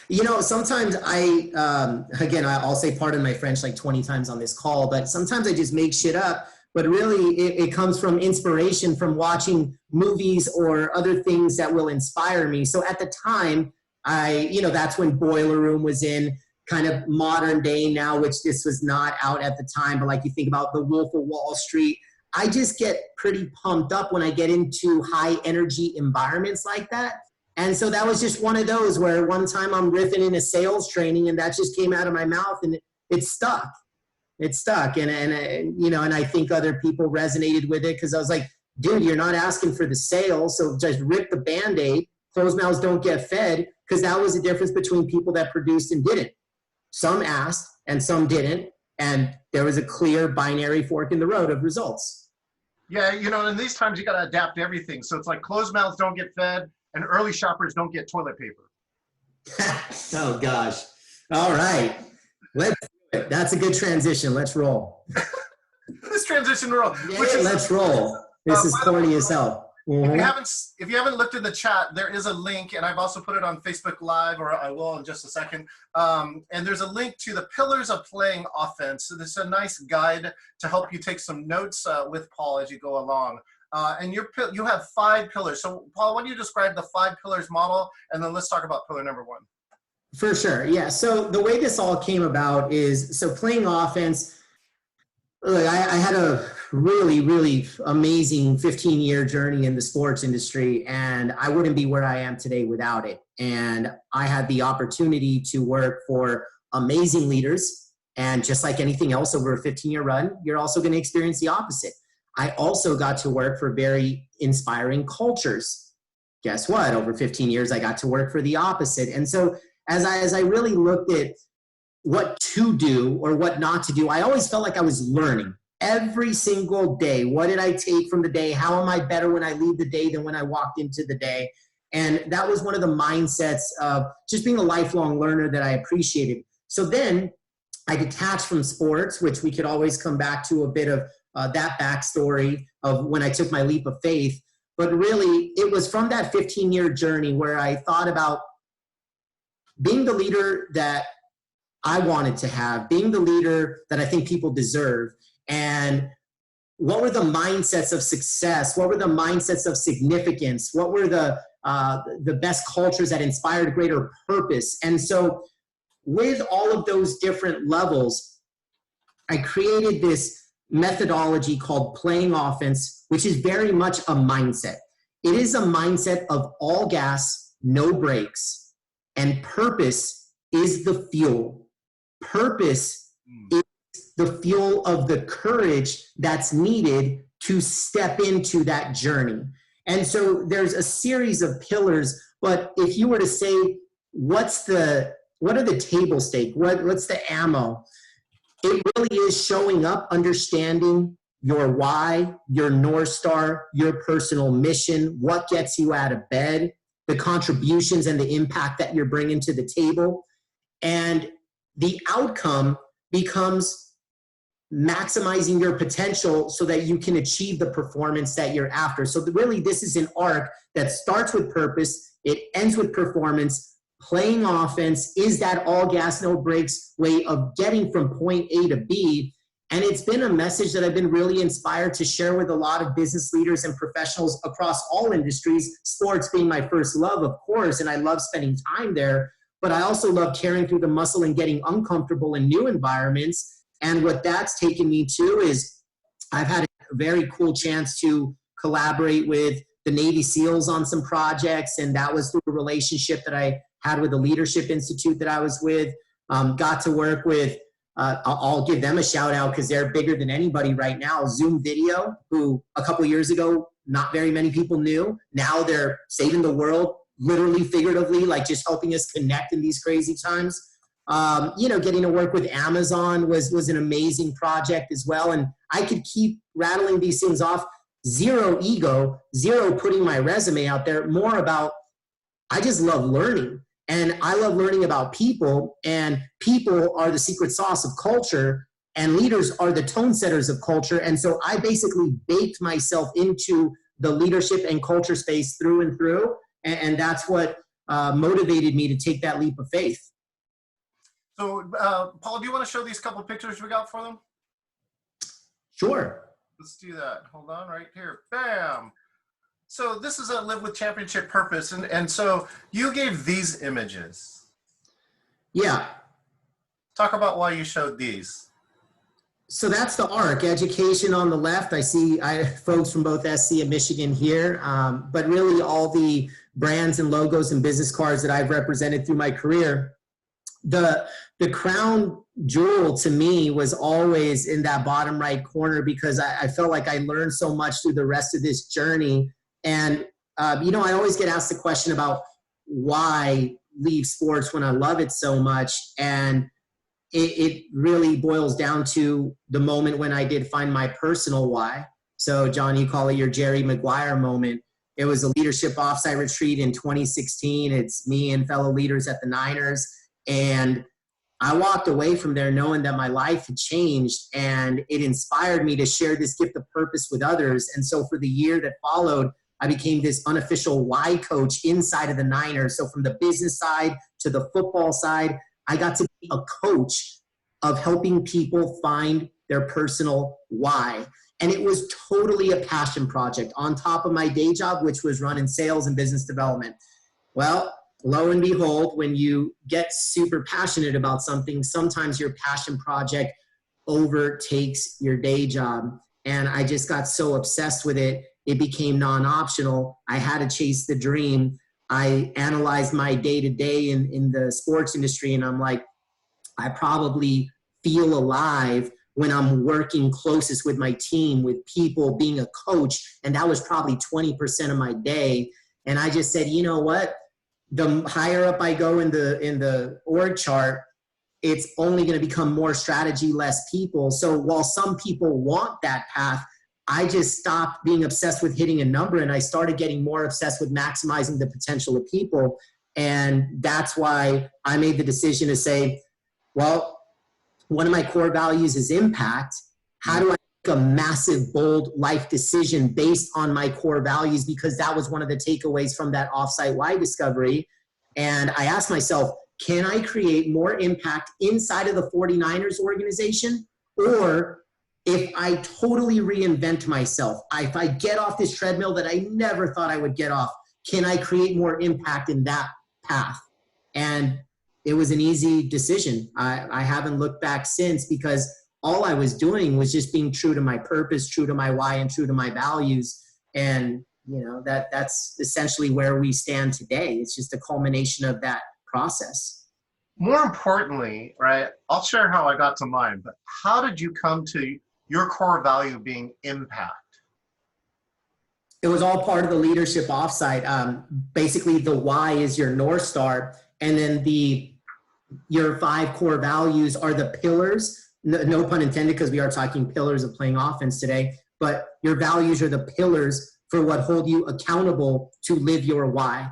[SPEAKER 1] You know, sometimes I'll say pardon my French like 20 times on this call, but sometimes I just make shit up. But really, it comes from inspiration from watching movies or other things that will inspire me. So at the time, that's when Boiler Room was in kind of modern day now, which this was not out at the time. But like you think about The Wolf of Wall Street, I just get pretty pumped up when I get into high energy environments like that. And so that was just one of those where one time I'm riffing in a sales training and that just came out of my mouth and it stuck. It stuck. And I think other people resonated with it because I was like, dude, you're not asking for the sale, so just rip the Band-Aid. Closed mouths don't get fed, because that was the difference between people that produced and didn't. Some asked and some didn't, and there was a clear binary fork in the road of results.
[SPEAKER 3] Yeah, you know, in these times you got to adapt everything. So it's like closed mouths don't get fed and early shoppers don't get toilet paper.
[SPEAKER 1] Oh gosh. All right. Let's do it. That's a good transition. Let's roll.
[SPEAKER 3] This transition roll.
[SPEAKER 1] Yeah, let's roll. This is corny as hell.
[SPEAKER 3] If you haven't looked in the chat, there is a link, and I've also put it on Facebook Live, or I will in just a second. And there's a link to the pillars of playing offense. So this is a nice guide to help you take some notes with Paul as you go along. And you have 5 pillars. So Paul, why don't you describe the 5 pillars model, and then let's talk about pillar number 1.
[SPEAKER 1] For sure. Yeah. So the way this all came about is, so playing offense, look, I had a really, really amazing 15-year journey in the sports industry, and I wouldn't be where I am today without it. And I had the opportunity to work for amazing leaders, and just like anything else over a 15-year run, you're also going to experience the opposite. I also got to work for very inspiring cultures. Guess what? Over 15 years, I got to work for the opposite. And so as I really looked at what to do or what not to do, I always felt like I was learning every single day. What did I take from the day? How am I better when I leave the day than when I walked into the day? And that was one of the mindsets of just being a lifelong learner that I appreciated. So then I detached from sports, which we could always come back to a bit of that backstory of when I took my leap of faith. But really, it was from that 15-year journey where I thought about being the leader that I wanted to have, being the leader that I think people deserve, and what were the mindsets of success? What were the mindsets of significance? What were the best cultures that inspired greater purpose? And so with all of those different levels, I created this methodology called playing offense, which is very much a mindset. It is a mindset of all gas, no brakes, and purpose is the fuel. Purpose is the fuel of the courage that's needed to step into that journey. And so there's a series of pillars, but if you were to say, what are the table stakes? What's the ammo? It really is showing up, understanding your why, your North Star, your personal mission, what gets you out of bed, the contributions and the impact that you're bringing to the table. And the outcome becomes maximizing your potential so that you can achieve the performance that you're after. So really, this is an arc that starts with purpose, it ends with performance. Playing offense is that all gas, no brakes way of getting from point A to B. And it's been a message that I've been really inspired to share with a lot of business leaders and professionals across all industries, sports being my first love, of course, and I love spending time there, but I also love carrying through the muscle and getting uncomfortable in new environments. And what that's taken me to is I've had a very cool chance to collaborate with the Navy SEALs on some projects, and that was through a relationship that I had with the Leadership Institute that I was with. Got to work with I'll give them a shout out because they're bigger than anybody right now. Zoom Video, who a couple years ago, not very many people knew. Now they're saving the world, literally, figuratively, like just helping us connect in these crazy times. Getting to work with Amazon was an amazing project as well. And I could keep rattling these things off. Zero ego, zero putting my resume out there, more about I just love learning. And I love learning about people, and people are the secret sauce of culture, and leaders are the tone setters of culture. And so I basically baked myself into the leadership and culture space through and through. And that's what motivated me to take that leap of faith.
[SPEAKER 3] So, Paul, do you want to show these couple of pictures we got for them?
[SPEAKER 1] Sure.
[SPEAKER 3] Let's do that. Hold on, right here. Bam. So this is a Live with Championship purpose. And so you gave these images.
[SPEAKER 1] Yeah.
[SPEAKER 3] Talk about why you showed these.
[SPEAKER 1] So that's the arc. Education on the left. I see folks from both SC and Michigan here. But really all the brands and logos and business cards that I've represented through my career. The crown Jewel to me was always in that bottom right corner because I felt like I learned so much through the rest of this journey. And, you know, I always get asked the question about why leave sports when I love it so much. And it really boils down to the moment when I did find my personal why. So, John, you call it your Jerry Maguire moment. It was a leadership offsite retreat in 2016. It's me and fellow leaders at the Niners. And I walked away from there knowing that my life had changed, and it inspired me to share this gift of purpose with others. And so for the year that followed, I became this unofficial why coach inside of the Niners. So from the business side to the football side, I got to be a coach of helping people find their personal why. And it was totally a passion project on top of my day job, which was running sales and business development. Well, lo and behold, when you get super passionate about something, sometimes your passion project overtakes your day job. And I just got so obsessed with it, it became non-optional. I had to chase the dream. I analyzed my day-to-day in the sports industry, and I'm like, I probably feel alive when I'm working closest with my team, with people, being a coach. And that was probably 20% of my day. And I just said, you know what? The higher up I go in the org chart, it's only going to become more strategy, less people. So while some people want that path, I just stopped being obsessed with hitting a number, and I started getting more obsessed with maximizing the potential of people. And that's why I made the decision to say, well, one of my core values is impact. How do I make a massive, bold life decision based on my core values? Because that was one of the takeaways from that offsite why discovery. And I asked myself, can I create more impact inside of the 49ers organization? Or if I totally reinvent myself, if I get off this treadmill that I never thought I would get off, can I create more impact in that path? And it was an easy decision. I haven't looked back since, because all I was doing was just being true to my purpose, true to my why, and true to my values. And, you know, that's essentially where we stand today. It's just a culmination of that process.
[SPEAKER 3] More importantly, right, I'll share how I got to mine, but how did you come to your core value being impact?
[SPEAKER 1] It was all part of the leadership offsite. Basically, the why is your North Star, and then your 5 core values are the pillars, no pun intended, because we are talking pillars of playing offense today, but your values are the pillars for what hold you accountable to live your why.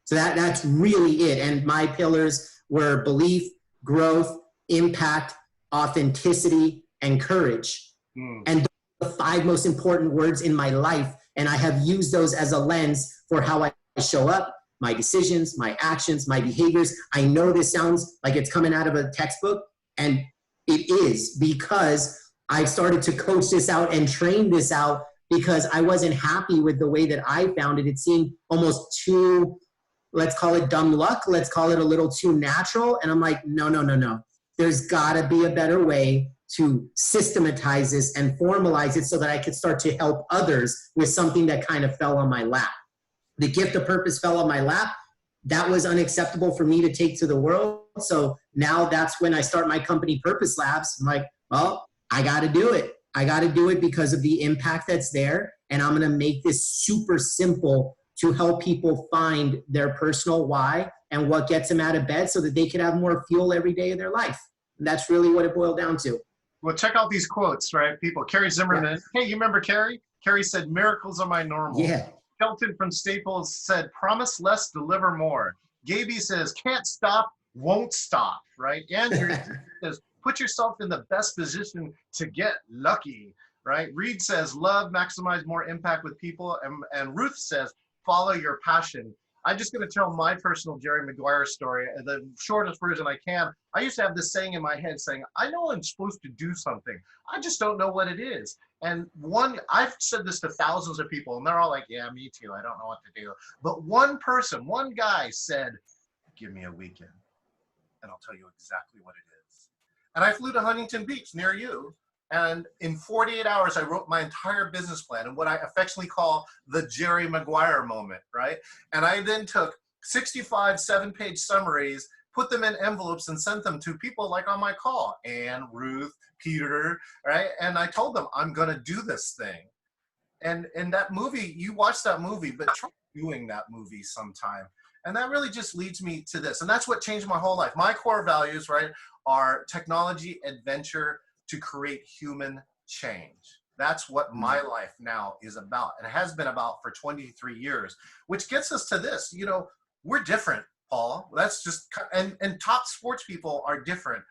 [SPEAKER 1] So that's really it. And my pillars were belief, growth, impact, authenticity, and courage. And those are the 5 most important words in my life. And I have used those as a lens for how I show up, my decisions, my actions, my behaviors. I know this sounds like it's coming out of a textbook, and it is, because I started to coach this out and train this out because I wasn't happy with the way that I found it. It seemed almost too, let's call it dumb luck. Let's call it a little too natural. And I'm like, no. There's gotta be a better way to systematize this and formalize it so that I could start to help others with something that kind of fell on my lap. The gift of purpose fell on my lap. That was unacceptable for me to take to the world. So now that's when I start my company, Purpose Labs. I'm like, well, I got to do it. I got to do it because of the impact that's there. And I'm going to make this super simple to help people find their personal why and what gets them out of bed so that they can have more fuel every day of their life. And that's really what it boiled down to.
[SPEAKER 3] Well, check out these quotes, right? People, Carrie Zimmerman. Yeah. Hey, you remember Carrie? Carrie said, miracles are my normal.
[SPEAKER 1] Yeah.
[SPEAKER 3] Shelton from Staples said, promise less, deliver more. Gaby says, can't stop, won't stop, right? Andrew says, put yourself in the best position to get lucky, right? Reed says, love, maximize more impact with people. And Ruth says, follow your passion. I'm just going to tell my personal Jerry Maguire story, the shortest version I can. I used to have this saying in my head saying, I know I'm supposed to do something. I just don't know what it is. And I've said this to thousands of people, and they're all like, yeah, me too. I don't know what to do. But one person, one guy said, give me a weekend, and I'll tell you exactly what it is. And I flew to Huntington Beach near you. And in 48 hours, I wrote my entire business plan and what I affectionately call the Jerry Maguire moment, right? And I then took 65 7-page summaries, put them in envelopes and sent them to people like on my call, Ann, Ruth, Peter, right? And I told them, I'm going to do this thing. And that movie, you watch that movie, but try doing that movie sometime. And that really just leads me to this. And that's what changed my whole life. My core values, right, are technology, adventure, to create human change. That's what my life now is about. And it has been about for 23 years, which gets us to this. You know, we're different, Paul. That's just, and top sports people are different.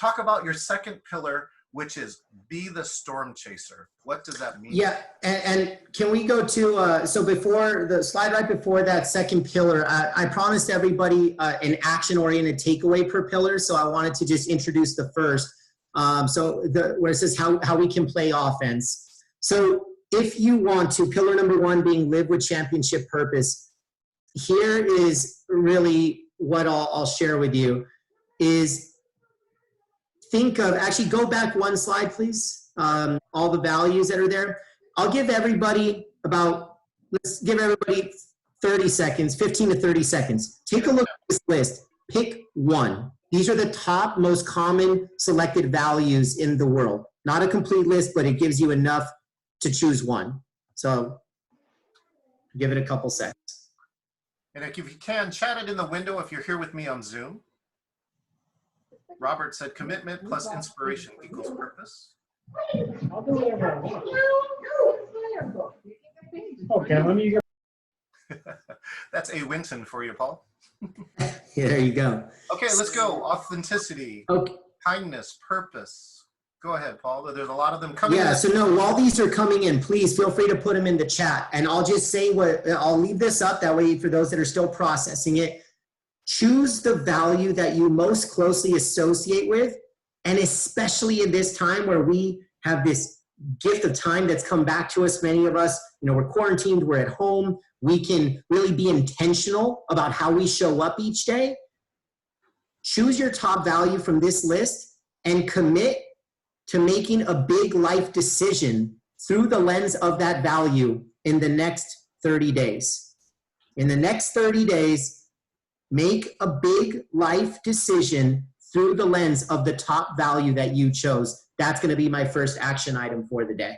[SPEAKER 3] Talk about your second pillar, which is be the storm chaser. What does that mean?
[SPEAKER 1] Yeah, and can we go to, so before the slide right before that second pillar, I promised everybody an action-oriented takeaway per pillar, so I wanted to just introduce the first. Where it says how we can play offense. So if you want to, pillar number one being live with championship purpose, here is really what I'll share with you is think of, actually go back one slide, please. All the values that are there. I'll give everybody let's give everybody 30 seconds, 15 to 30 seconds. Take a look at this list. Pick one. These are the top most common selected values in the world. Not a complete list, but it gives you enough to choose one. So give it a couple seconds.
[SPEAKER 3] And if you can, chat it in the window if you're here with me on Zoom. Robert said commitment plus inspiration equals purpose.
[SPEAKER 13] I'll do whatever I want. Okay, let me go.
[SPEAKER 3] That's a Winton for you, Paul.
[SPEAKER 1] Yeah, there you go.
[SPEAKER 3] Okay, let's go. Authenticity,
[SPEAKER 1] okay.
[SPEAKER 3] Kindness, purpose. Go ahead, Paul. There's a lot of them coming in.
[SPEAKER 1] Yeah, so no, while these are coming in, please feel free to put them in the chat. And I'll just say I'll leave this up that way for those that are still processing it. Choose the value that you most closely associate with. And especially in this time where we have this gift of time that's come back to us, many of us, you know, we're quarantined, we're at home. We can really be intentional about how we show up each day. Choose your top value from this list and commit to making a big life decision through the lens of that value in the next 30 days. In the next 30 days, make a big life decision through the lens of the top value that you chose. That's going to be my first action item for the day.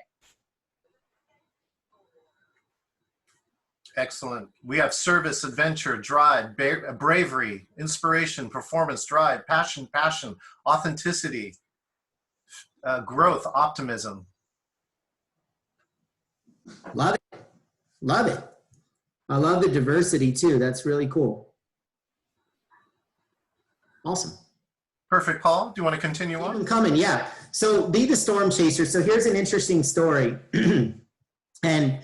[SPEAKER 3] Excellent. We have service, adventure, drive, bravery, inspiration, performance, drive, passion, authenticity, growth, optimism.
[SPEAKER 1] Love it. Love it. I love the diversity too. That's really cool. Awesome.
[SPEAKER 3] Perfect, Paul. Do you want to continue on?
[SPEAKER 1] Keep them coming, yeah. So be the storm chaser. So here's an interesting story. And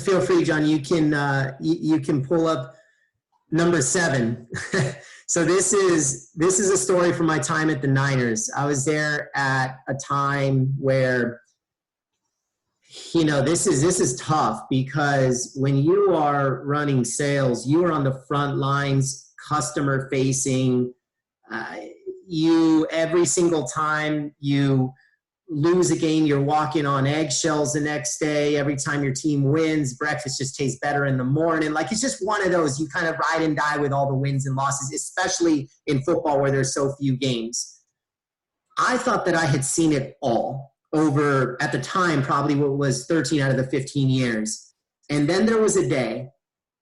[SPEAKER 1] feel free, John, you can pull up number 7. So this is a story from my time at the Niners. I was there at a time where, you know, this is tough because when you are running sales, you are on the front lines, customer facing. Every single time you lose a game, you're walking on eggshells the next day. Every time your team wins, breakfast just tastes better in the morning. Like, it's just one of those, you kind of ride and die with all the wins and losses, especially in football where there's so few games. I thought that I had seen it all over, at the time, probably what was 13 out of the 15 years. And then there was a day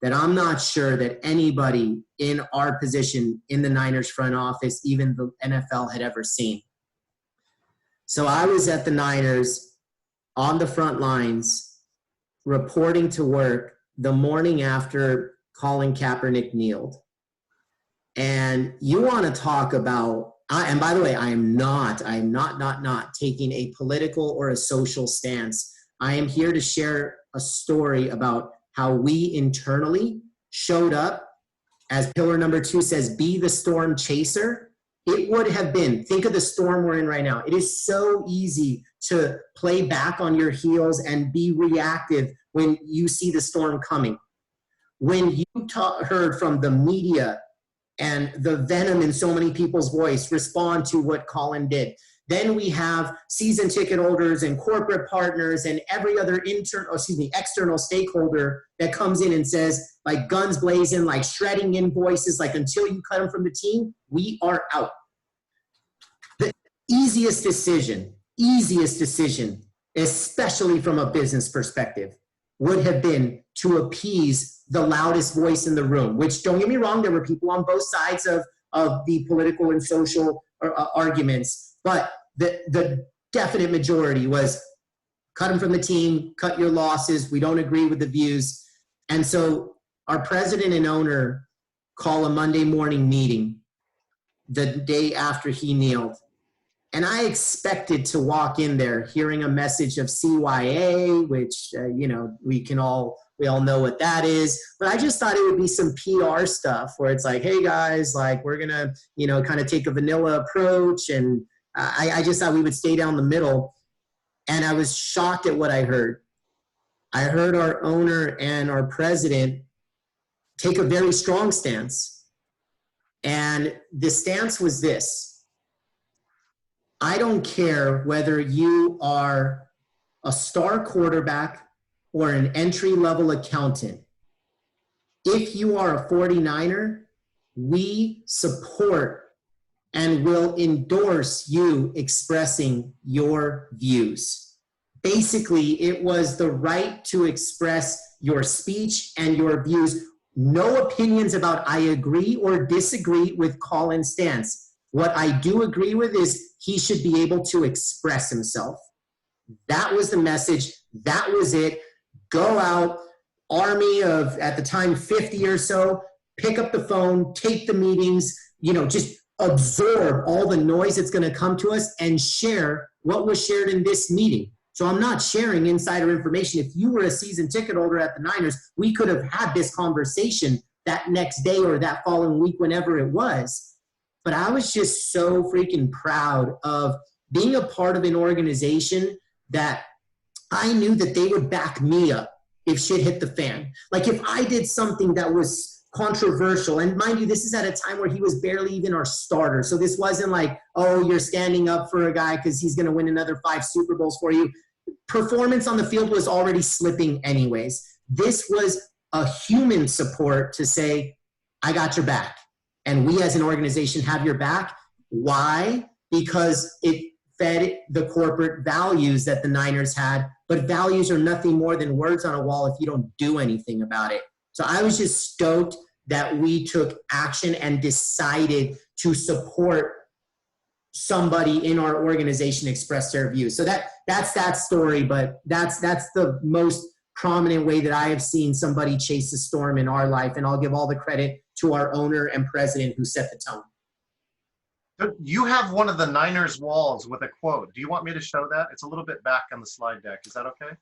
[SPEAKER 1] that I'm not sure that anybody in our position in the Niners front office, even the NFL, had ever seen. So I was at the Niners on the front lines, reporting to work the morning after Colin Kaepernick kneeled. And you want to talk about, and by the way, I am not taking a political or a social stance. I am here to share a story about how we internally showed up. As pillar number 2 says, be the storm chaser. It would have been, think of the storm we're in right now. It is so easy to play back on your heels and be reactive when you see the storm coming. When you heard from the media and the venom in so many people's voice respond to what Colin did, Then we have season ticket holders and corporate partners and every other external stakeholder that comes in and says, like guns blazing, like shredding invoices, like until you cut them from the team, we are out. The easiest decision, especially from a business perspective, would have been to appease the loudest voice in the room, which, don't get me wrong, there were people on both sides of the political and social arguments, but the definite majority was cut them from the team, cut your losses, we don't agree with the views. And so our president and owner call a Monday morning meeting the day after he kneeled. And I expected to walk in there hearing a message of CYA, which, we all know what that is. But I just thought it would be some PR stuff where it's like, hey guys, like we're going to, kind of take a vanilla approach. And I just thought we would stay down the middle. And I was shocked at what I heard. I heard our owner and our president take a very strong stance. And the stance was this: I don't care whether you are a star quarterback or an entry-level accountant. If you are a 49er, we support and will endorse you expressing your views. Basically, it was the right to express your speech and your views. No opinions about I agree or disagree with Colin's stance. What I do agree with is he should be able to express himself. That was the message. That was it. Go out, army of, at the time, 50 or so, pick up the phone, take the meetings, just absorb all the noise that's going to come to us and share what was shared in this meeting. So I'm not sharing insider information. If you were a season ticket holder at the Niners, we could have had this conversation that next day or that following week, whenever it was. But I was just so freaking proud of being a part of an organization that I knew that they would back me up if shit hit the fan. Like if I did something that was controversial, and mind you, this is at a time where he was barely even our starter. So this wasn't like, oh, you're standing up for a guy because he's going to win another 5 Super Bowls for you. Performance on the field was already slipping anyways. This was a human support to say, I got your back. And we as an organization have your back. Why? Because it fed the corporate values that the Niners had. But values are nothing more than words on a wall if you don't do anything about it. So I was just stoked that we took action and decided to support somebody in our organization express their views. So that's that story, but that's the most prominent way that I have seen somebody chase a storm in our life. And I'll give all the credit to our owner and president who set the tone.
[SPEAKER 3] You have one of the Niners walls with a quote. Do you want me to show that? It's a little bit back on the slide deck. Is that okay?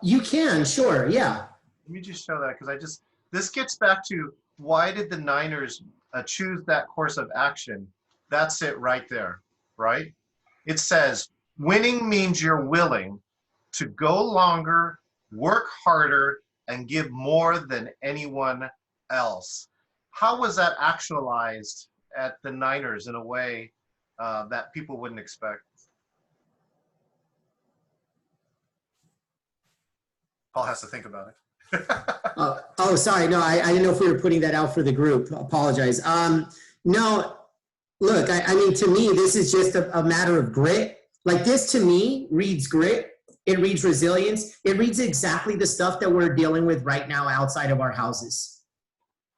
[SPEAKER 1] You can, sure, yeah.
[SPEAKER 3] Let me just show that because this gets back to why did the Niners choose that course of action? That's it right there, right? It says, winning means you're willing to go longer, work harder, and give more than anyone else. How was that actualized at the Niners in a way that people wouldn't expect? Paul has to think about it.
[SPEAKER 1] Oh, sorry. No, I didn't know if we were putting that out for the group. I apologize. No, look, I mean, to me, this is just a matter of grit. Like this, to me, reads grit. It reads resilience. It reads exactly the stuff that we're dealing with right now outside of our houses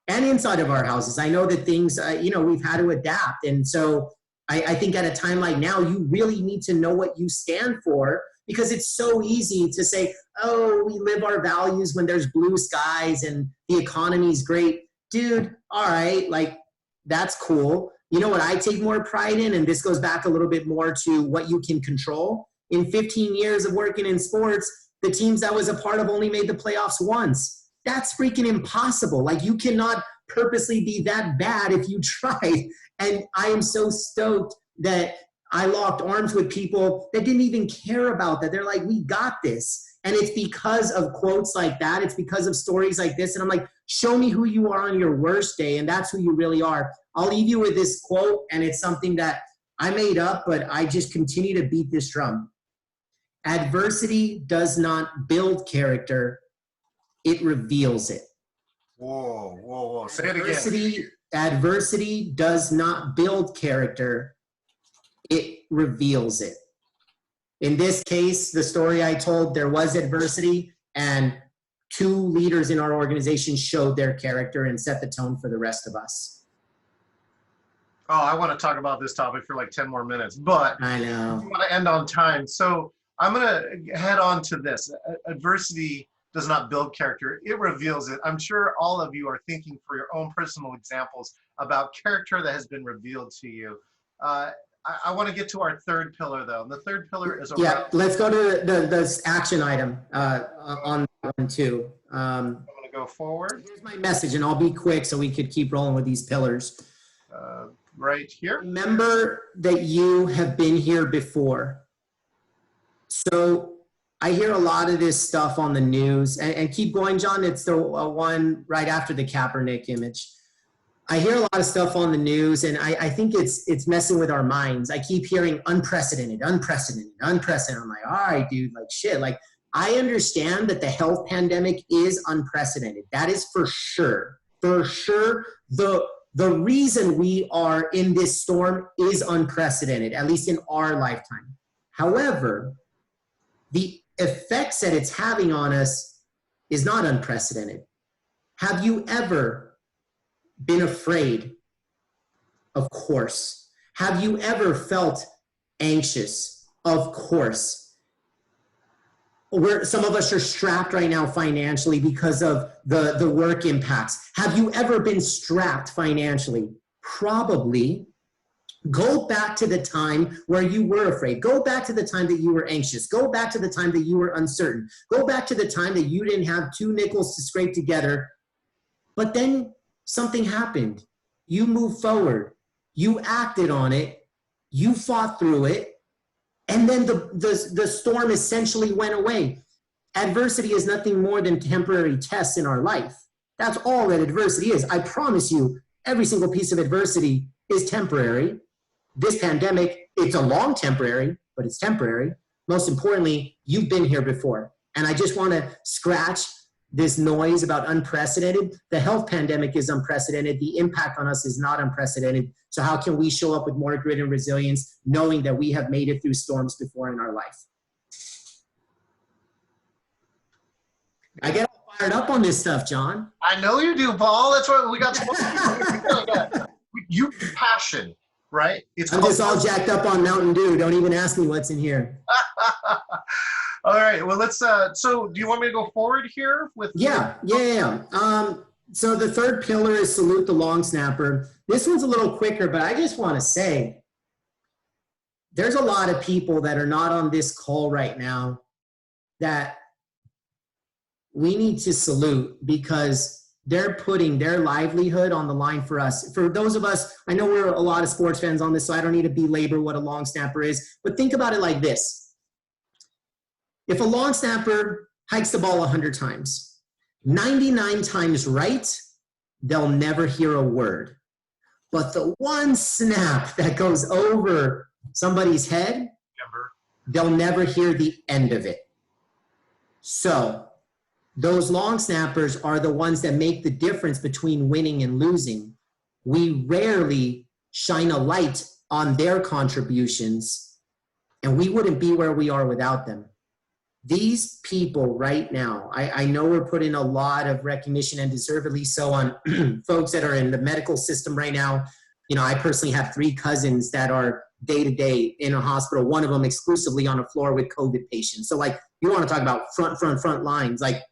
[SPEAKER 1] and inside of our houses. I know that things, we've had to adapt. And so I think at a time like now, you really need to know what you stand for, because it's so easy to say, oh, we live our values when there's blue skies and the economy's great. Dude, all right, like that's cool. You know what I take more pride in, and this goes back a little bit more to what you can control. In 15 years of working in sports, the teams I was a part of only made the playoffs once. That's freaking impossible. Like you cannot purposely be that bad if you try. And I am so stoked that I locked arms with people that didn't even care about that. They're like, we got this. And it's because of quotes like that. It's because of stories like this. And I'm like, show me who you are on your worst day. And that's who you really are. I'll leave you with this quote. And it's something that I made up, but I just continue to beat this drum. Adversity does not build character, it reveals it.
[SPEAKER 3] Whoa, whoa, whoa. Say it again.
[SPEAKER 1] Adversity does not build character, it reveals it. In this case, the story I told, there was adversity, and 2 leaders in our organization showed their character and set the tone for the rest of us.
[SPEAKER 3] Oh, I want to talk about this topic for like 10 more minutes, but
[SPEAKER 1] I know.
[SPEAKER 3] I want to end on time. So I'm going to head on to this. Adversity does not build character, it reveals it. I'm sure all of you are thinking for your own personal examples about character that has been revealed to you. I want to get to our third pillar, though. And the third pillar is around.
[SPEAKER 1] Yeah, let's go to the action item on that one, too.
[SPEAKER 3] I'm going to go forward.
[SPEAKER 1] Here's my message, and I'll be quick so we could keep rolling with these pillars.
[SPEAKER 3] Right here.
[SPEAKER 1] Remember that you have been here before. So I hear a lot of this stuff on the news, and keep going, John. It's the one right after the Kaepernick image. I hear a lot of stuff on the news, and I think it's messing with our minds. I keep hearing unprecedented, unprecedented, unprecedented. I'm like, all right, dude, like shit. Like, I understand that the health pandemic is unprecedented. That is for sure. For sure, the reason we are in this storm is unprecedented, at least in our lifetime. However, the effects that it's having on us is not unprecedented. Have you ever been afraid? Of course. Have you ever felt anxious? Of course. Some of us are strapped right now financially because of the work impacts. Have you ever been strapped financially? Probably. Go back to the time where you were afraid. Go back to the time that you were anxious. Go back to the time that you were uncertain. Go back to the time that you didn't have 2 nickels to scrape together. But then something happened. You moved forward. You acted on it. You fought through it. And then the storm essentially went away. Adversity is nothing more than temporary tests in our life. That's all that adversity is. I promise you, every single piece of adversity is temporary. This pandemic, it's a long temporary, but it's temporary. Most importantly, you've been here before. And I just want to scratch this noise about unprecedented. The health pandemic is unprecedented. The impact on us is not unprecedented. So how can we show up with more grit and resilience, knowing that we have made it through storms before in our life? I get all fired up on this stuff, John.
[SPEAKER 3] I know you do, Paul. That's why we got you passion, right?
[SPEAKER 1] I'm just all jacked up on Mountain Dew. Don't even ask me what's in here.
[SPEAKER 3] All right. Well, let's. So, do you want me to go forward here with?
[SPEAKER 1] Yeah. So the third pillar is salute the long snapper. This one's a little quicker, but I just want to say, there's a lot of people that are not on this call right now that we need to salute because they're putting their livelihood on the line for us. For those of us, I know we're a lot of sports fans on this, so I don't need to belabor what a long snapper is, but think about it like this. If a long snapper hikes the ball 100 times, 99 times right, they'll never hear a word. But the one snap that goes over somebody's head, they'll never hear the end of it. So those long snappers are the ones that make the difference between winning and losing. We rarely shine a light on their contributions, and we wouldn't be where we are without them. These people right now, I know we're putting a lot of recognition, and deservedly so, on folks that are in the medical system right now. You know, I personally have 3 cousins that are day-to-day in a hospital, one of them exclusively on a floor with COVID patients. So, like, you want to talk about front lines. Like,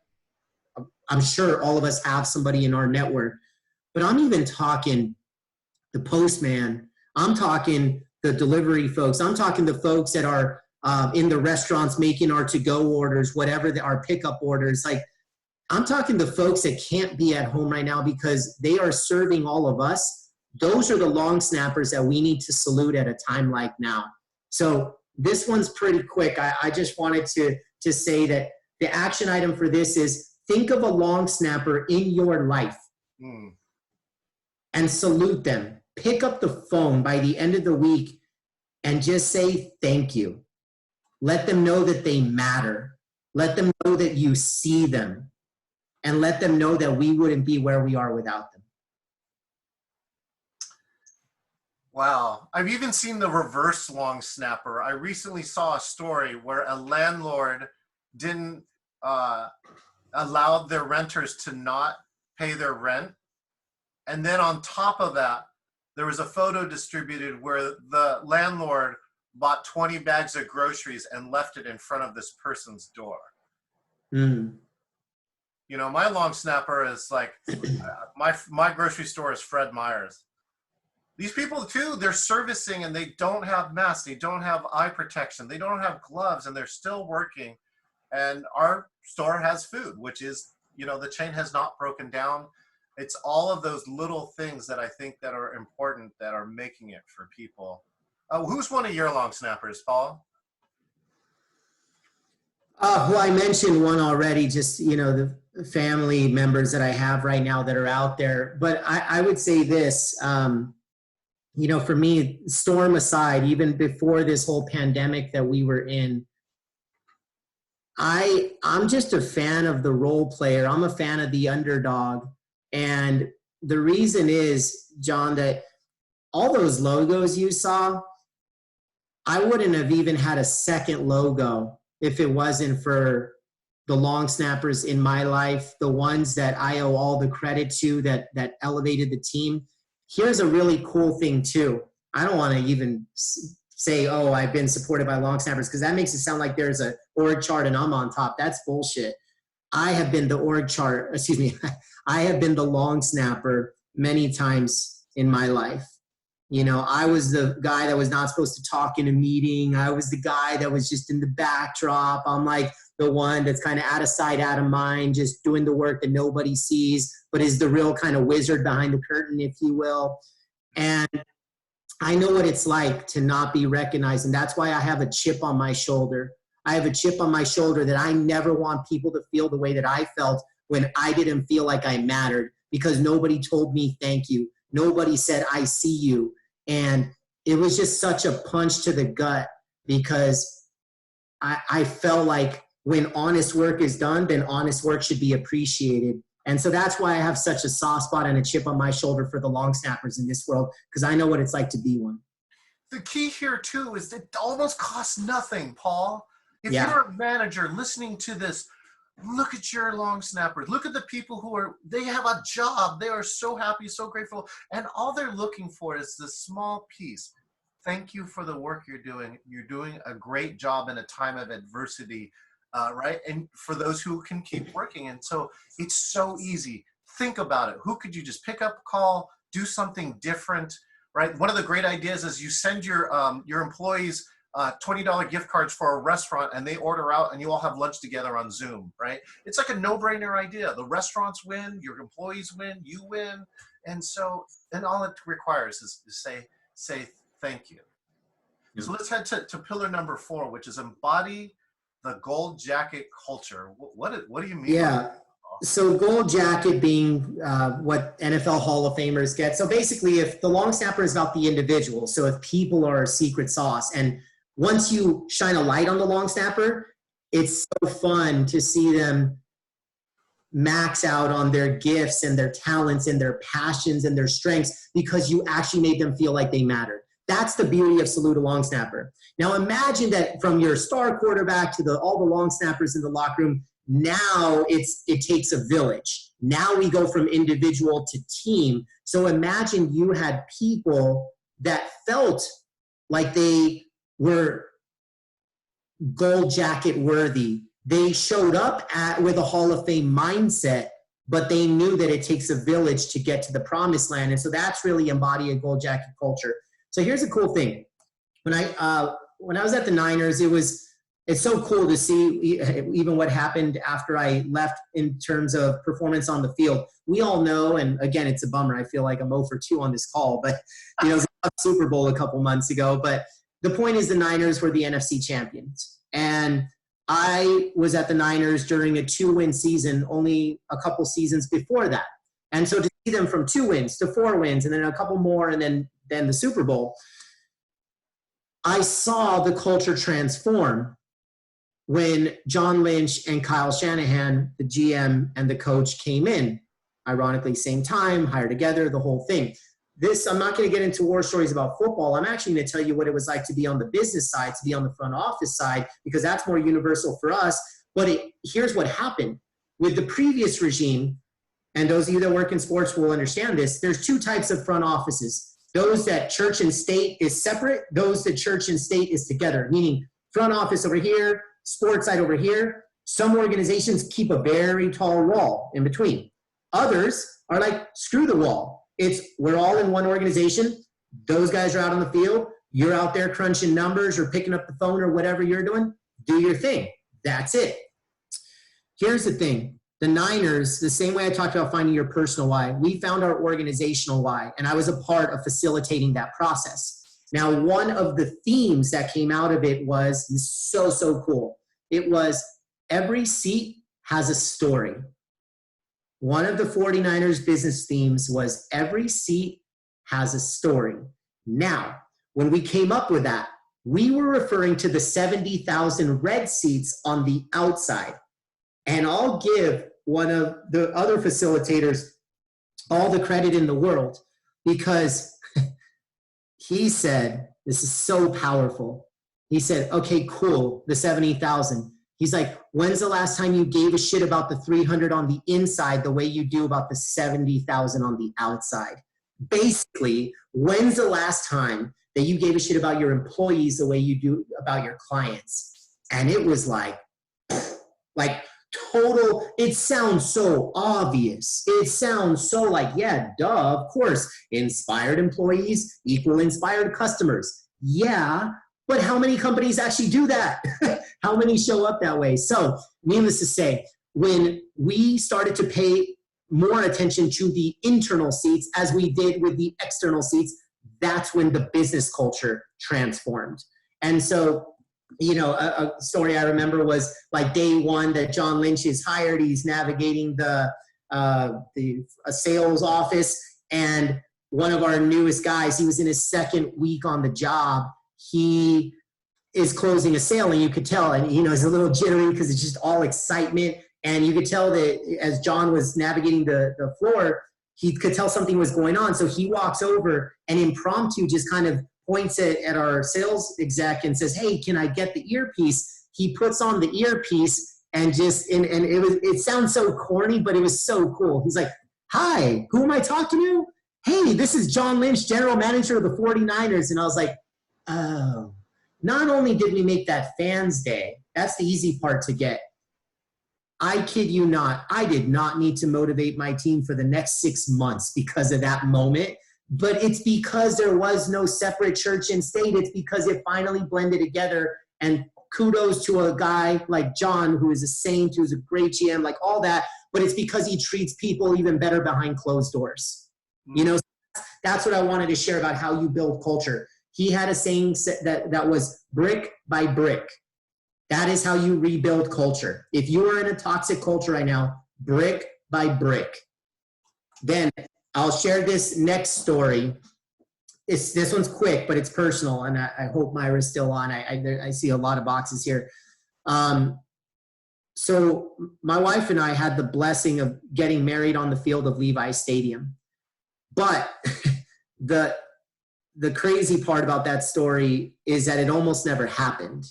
[SPEAKER 1] I'm sure all of us have somebody in our network. But I'm even talking the postman. I'm talking the delivery folks. I'm talking the folks that are in the restaurants making our to-go orders, whatever our pickup orders. Like, I'm talking the folks that can't be at home right now because they are serving all of us. Those are the long snappers that we need to salute at a time like now. So this one's pretty quick. I just wanted to say that the action item for this is think of a long snapper in your life and salute them. Pick up the phone by the end of the week and just say thank you. Let them know that they matter. Let them know that you see them, and let them know that we wouldn't be where we are without them.
[SPEAKER 3] Wow. I've even seen the reverse long snapper. I recently saw a story where a landlord didn't allow their renters to not pay their rent. And then on top of that, there was a photo distributed where the landlord bought 20 bags of groceries and left it in front of this person's door.
[SPEAKER 1] Mm.
[SPEAKER 3] You know, my long snapper is like, my grocery store is Fred Meyer's. These people too, they're servicing and they don't have masks, they don't have eye protection, they don't have gloves, and they're still working. And our store has food, which is, you know, the chain has not broken down. It's all of those little things that I think that are important that are making it for people. Who's one of your long snappers, Paul?
[SPEAKER 1] Well, I mentioned one already, just, you know, the family members that I have right now that are out there. But I would say this, you know, for me, storm aside, even before this whole pandemic that we were in, I'm just a fan of the role player. I'm a fan of the underdog. And the reason is, John, that all those logos you saw, I wouldn't have even had a second logo if it wasn't for the long snappers in my life, the ones that I owe all the credit to that elevated the team. Here's a really cool thing too. I don't want to even say, oh, I've been supported by long snappers, because that makes it sound like there's a org chart and I'm on top. That's bullshit. I have been the org chart, excuse me, I have been the long snapper many times in my life. You know, I was the guy that was not supposed to talk in a meeting. I was the guy that was just in the backdrop. I'm like the one that's kind of out of sight, out of mind, just doing the work that nobody sees, but is the real kind of wizard behind the curtain, if you will. And I know what it's like to not be recognized. And that's why I have a chip on my shoulder. I have a chip on my shoulder that I never want people to feel the way that I felt when I didn't feel like I mattered, because nobody told me thank you. Nobody said, I see you. And it was just such a punch to the gut, because I felt like when honest work is done, then honest work should be appreciated. And so that's why I have such a soft spot and a chip on my shoulder for the long snappers in this world, because I know what it's like to be one.
[SPEAKER 3] The key here too is that it almost costs nothing, Paul. If
[SPEAKER 1] Yeah.
[SPEAKER 3] you're a manager listening to this, look at your long snappers. Look at the people who they have a job. They are so happy, so grateful. And all they're looking for is this small piece. Thank you for the work you're doing. You're doing a great job in a time of adversity, right? And for those who can keep working. And so it's so easy. Think about it. Who could you just pick up, call, do something different, right? One of the great ideas is you send your employees $20 gift cards for a restaurant, and they order out and you all have lunch together on Zoom, right? It's like a no-brainer idea. The restaurants win, your employees win, you win. And so, and all it requires is to say thank you. Yeah. So let's head to pillar number 4, which is embody the gold jacket culture. What do you mean?
[SPEAKER 1] Yeah. So gold jacket being what NFL Hall of Famers get. So basically, if the long snapper is about the individual, so if people are a secret sauce, and once you shine a light on the long snapper, it's so fun to see them max out on their gifts and their talents and their passions and their strengths, because you actually made them feel like they mattered. That's the beauty of Salute a Long Snapper. Now imagine that from your star quarterback to all the long snappers in the locker room, now it takes a village. Now we go from individual to team. So imagine you had people that felt like they were gold jacket worthy. They showed up with a Hall of Fame mindset, but they knew that it takes a village to get to the promised land. And so that's really embodying gold jacket culture. So here's a cool thing. When I was at the Niners, it's so cool to see even what happened after I left in terms of performance on the field. We all know, and again, it's a bummer. I feel like I'm 0 for 2 on this call, but it was a Super Bowl a couple months ago. But the point is, the Niners were the NFC champions. And I was at the Niners during a 2-win season, only a couple seasons before that. And so to see them from 2 wins to 4 wins, and then a couple more, and then the Super Bowl, I saw the culture transform when John Lynch and Kyle Shanahan, the GM and the coach, came in. Ironically, same time, hired together, the whole thing. I'm not going to get into war stories about football. I'm actually going to tell you what it was like to be on the business side, to be on the front office side, because that's more universal for us. But here's what happened. With the previous regime, and those of you that work in sports will understand this, there's two types of front offices. Those that church and state is separate, those that church and state is together, meaning front office over here, sports side over here. Some organizations keep a very tall wall in between. Others are like, screw the wall. We're all in one organization. Those guys are out on the field. You're out there crunching numbers or picking up the phone or whatever you're doing. Do your thing. That's it. Here's the thing. The Niners, the same way I talked about finding your personal why, we found our organizational why, and I was a part of facilitating that process. Now, one of the themes that came out of it was so cool. It was every seat has a story. One of the 49ers business themes was every seat has a story. Now, when we came up with that, we were referring to the 70,000 red seats on the outside. And I'll give one of the other facilitators all the credit in the world, because he said, this is so powerful. He said, okay, cool, the 70,000. He's like, when's the last time you gave a shit about the 300 on the inside the way you do about the 70,000 on the outside? Basically, when's the last time that you gave a shit about your employees the way you do about your clients? And it was like total, it sounds so obvious. It sounds so like, yeah, duh, of course. Inspired employees equal inspired customers. Yeah, but how many companies actually do that? How many show up that way? So, needless to say, when we started to pay more attention to the internal seats as we did with the external seats, that's when the business culture transformed. And so, you know, a story I remember was like day one that John Lynch is hired. He's navigating the sales office, and one of our newest guys, he was in his second week on the job. He is closing a sale, and you could tell, and you know, he's a little jittery because it's just all excitement. And you could tell that as John was navigating the floor, he could tell something was going on. So he walks over and impromptu just kind of points at our sales exec and says, hey, can I get the earpiece? He puts on the earpiece and just, and it sounds so corny, but it was so cool. He's like, hi, who am I talking to? Hey, this is John Lynch, general manager of the 49ers. And I was like, oh, not only did we make that fans day, that's the easy part to get. I kid you not, I did not need to motivate my team for the next 6 months because of that moment. But it's because there was no separate church and state. It's because it finally blended together. And kudos to a guy like John, who is a saint, who's a great GM, like all that. But it's because he treats people even better behind closed doors. You know, that's what I wanted to share about how you build culture. He had a saying that was brick by brick. That is how you rebuild culture. If you are in a toxic culture right now, brick by brick. Then I'll share this next story. This one's quick, but it's personal, and I hope Myra's still on. I see a lot of boxes here. So my wife and I had the blessing of getting married on the field of Levi Stadium. But the crazy part about that story is that it almost never happened.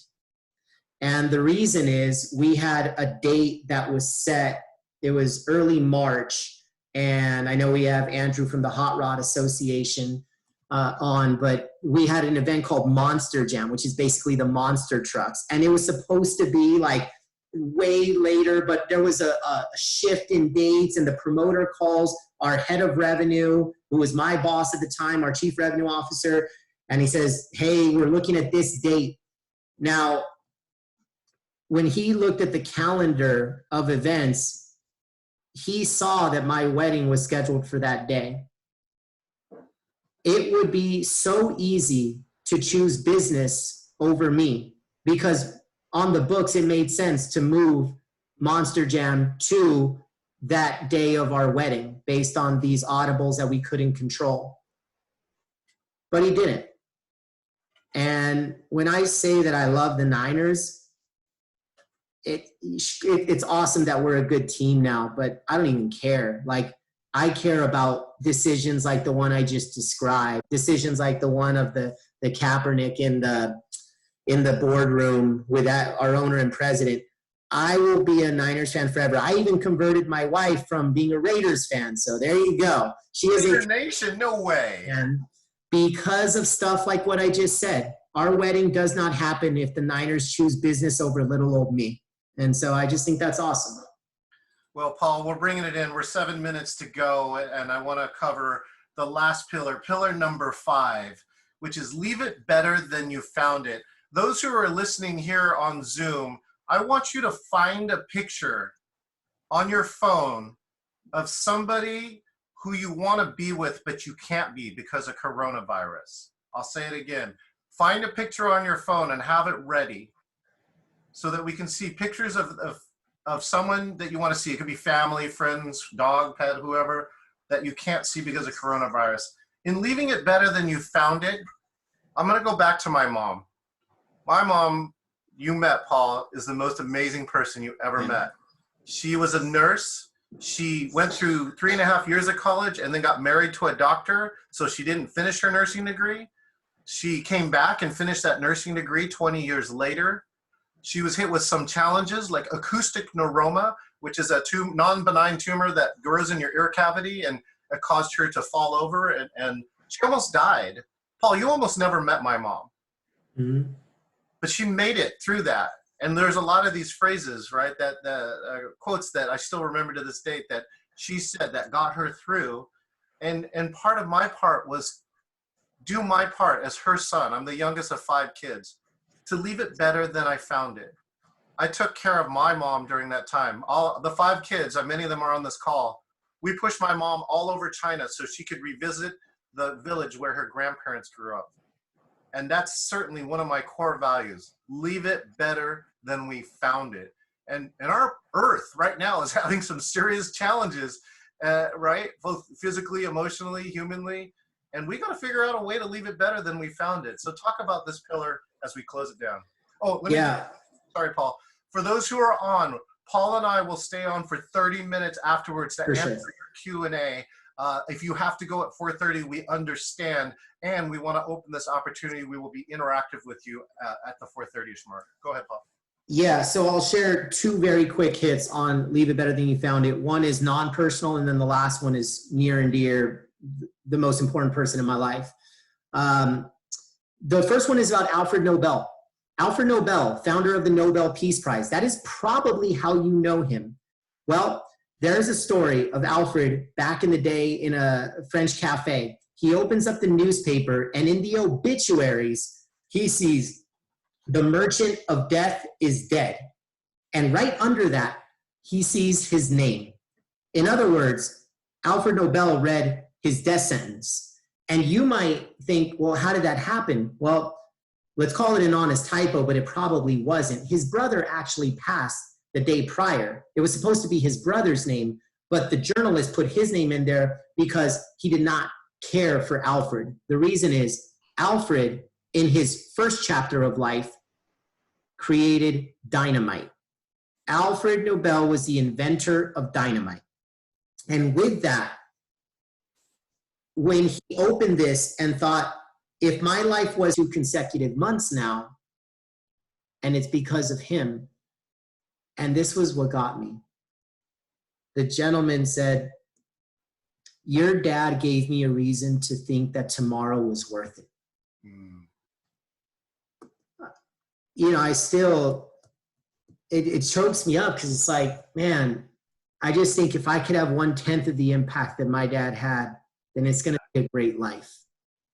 [SPEAKER 1] And the reason is we had a date that was set. It was early March. And I know we have Andrew from the Hot Rod Association on, but we had an event called Monster Jam, which is basically the monster trucks. And it was supposed to be like way later, but there was a shift in dates, and the promoter calls our head of revenue, who was my boss at the time, our chief revenue officer. And he says, hey, we're looking at this date. Now, when he looked at the calendar of events, he saw that my wedding was scheduled for that day. It would be so easy to choose business over me, because on the books, it made sense to move Monster Jam to that day of our wedding based on these audibles that we couldn't control. But he didn't. And when I say that I love the Niners, it's awesome that we're a good team now, but I don't even care. Like, I care about decisions like the one I just described, decisions like the one of the Kaepernick in the boardroom with our owner and president. I will be a Niners fan forever. I even converted my wife from being a Raiders fan. So there you go. She is
[SPEAKER 3] Raider Nation, no way.
[SPEAKER 1] And because of stuff like what I just said, our wedding does not happen if the Niners choose business over little old me. And so I just think that's awesome.
[SPEAKER 3] Well, Paul, we're bringing it in. We're 7 minutes to go, and I want to cover the last pillar, pillar number 5, which is leave it better than you found it. Those who are listening here on Zoom, I want you to find a picture on your phone of somebody who you want to be with, but you can't be because of coronavirus. I'll say it again. Find a picture on your phone and have it ready so that we can see pictures of someone that you want to see. It could be family, friends, dog, pet, whoever, that you can't see because of coronavirus. In leaving it better than you found it, I'm going to go back to my mom. My mom, you met, Paul, is the most amazing person you ever met. She was a nurse. She went through 3.5 years of college and then got married to a doctor, so she didn't finish her nursing degree. She came back and finished that nursing degree 20 years later. She was hit with some challenges like acoustic neuroma, which is a non-benign tumor that grows in your ear cavity, and it caused her to fall over, and she almost died. Paul, you almost never met my mom.
[SPEAKER 1] Mm-hmm.
[SPEAKER 3] But she made it through that. And there's a lot of these phrases, right, that quotes that I still remember to this date that she said that got her through. And part of my part was do my part as her son. I'm the youngest of 5 kids, to leave it better than I found it. I took care of my mom during that time. All the 5 kids, many of them are on this call. We pushed my mom all over China so she could revisit the village where her grandparents grew up. And that's certainly one of my core values. Leave it better than we found it. And our earth right now is having some serious challenges, right? Both physically, emotionally, humanly. And we got to figure out a way to leave it better than we found it. So talk about this pillar as we close it down. Oh, sorry, Paul. For those who are on, Paul and I will stay on for 30 minutes afterwards to answer your Q&A. If you have to go at 4:30, we understand, and we want to open this opportunity. We will be interactive with you at the 4:30ish mark. Go ahead, Paul.
[SPEAKER 1] Yeah, so I'll share 2 very quick hits on leave it better than you found it. One is non-personal, and then the last one is near and dear, the most important person in my life. The first one is about Alfred Nobel. Alfred Nobel, founder of the Nobel Peace Prize. That is probably how you know him. Well, there's a story of Alfred back in the day in a French cafe. He opens up the newspaper, and in the obituaries, he sees the merchant of death is dead. And right under that, he sees his name. In other words, Alfred Nobel read his death sentence. And you might think, well, how did that happen? Well, let's call it an honest typo, but it probably wasn't. His brother actually passed the day prior. It was supposed to be his brother's name, but the journalist put his name in there because he did not care for Alfred. The reason is Alfred, in his first chapter of life, created dynamite. Alfred Nobel was the inventor of dynamite. And with that, when he opened this and thought, if my life was 2 consecutive months now, and it's because of him, and this was what got me. The gentleman said, your dad gave me a reason to think that tomorrow was worth it. You know, I still, it chokes me up because it's like, man, I just think if I could have 1/10 of the impact that my dad had, then it's going to be a great life.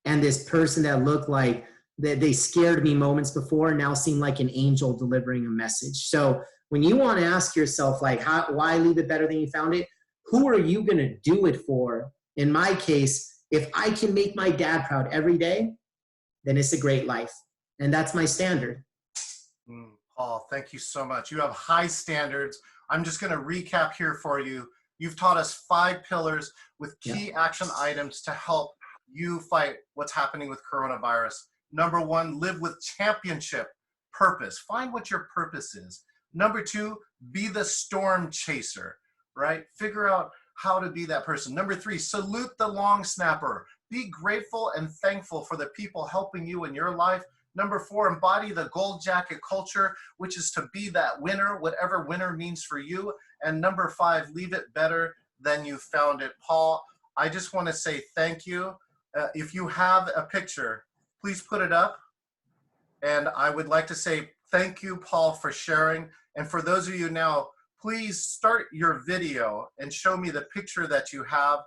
[SPEAKER 1] And this person that looked like that they scared me moments before now seem like an angel delivering a message. So when you want to ask yourself, like, why leave it better than you found it? Who are you going to do it for? In my case, if I can make my dad proud every day, then it's a great life. And that's my standard.
[SPEAKER 3] Paul, thank you so much. You have high standards. I'm just going to recap here for you. You've taught us 5 pillars with key action items to help you fight what's happening with coronavirus. Number 1, live with championship purpose. Find what your purpose is. Number 2, be the storm chaser, right? Figure out how to be that person. Number 3, salute the long snapper. Be grateful and thankful for the people helping you in your life. Number 4, embody the gold jacket culture, which is to be that winner, whatever winner means for you. And number 5, leave it better than you found it. Paul, I just want to say thank you. If you have a picture, please put it up. And I would like to say thank you, Paul, for sharing. And for those of you now, please start your video and show me the picture that you have.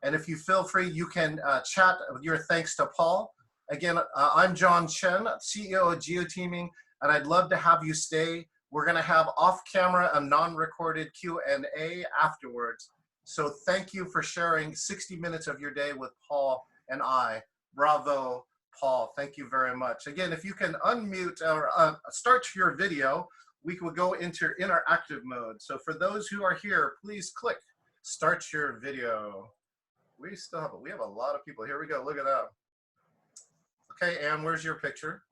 [SPEAKER 3] And if you feel free, you can chat with your thanks to Paul. Again, I'm John Chen, CEO of Geoteaming, and I'd love to have you stay. We're going to have off-camera and non-recorded Q&A afterwards. So thank you for sharing 60 minutes of your day with Paul and I. Bravo, Paul. Thank you very much. Again, if you can unmute or start your video, we will go into interactive mode. So for those who are here, please click start your video. We have a lot of people. Here we go. Look at that. Okay, Ann, where's your picture?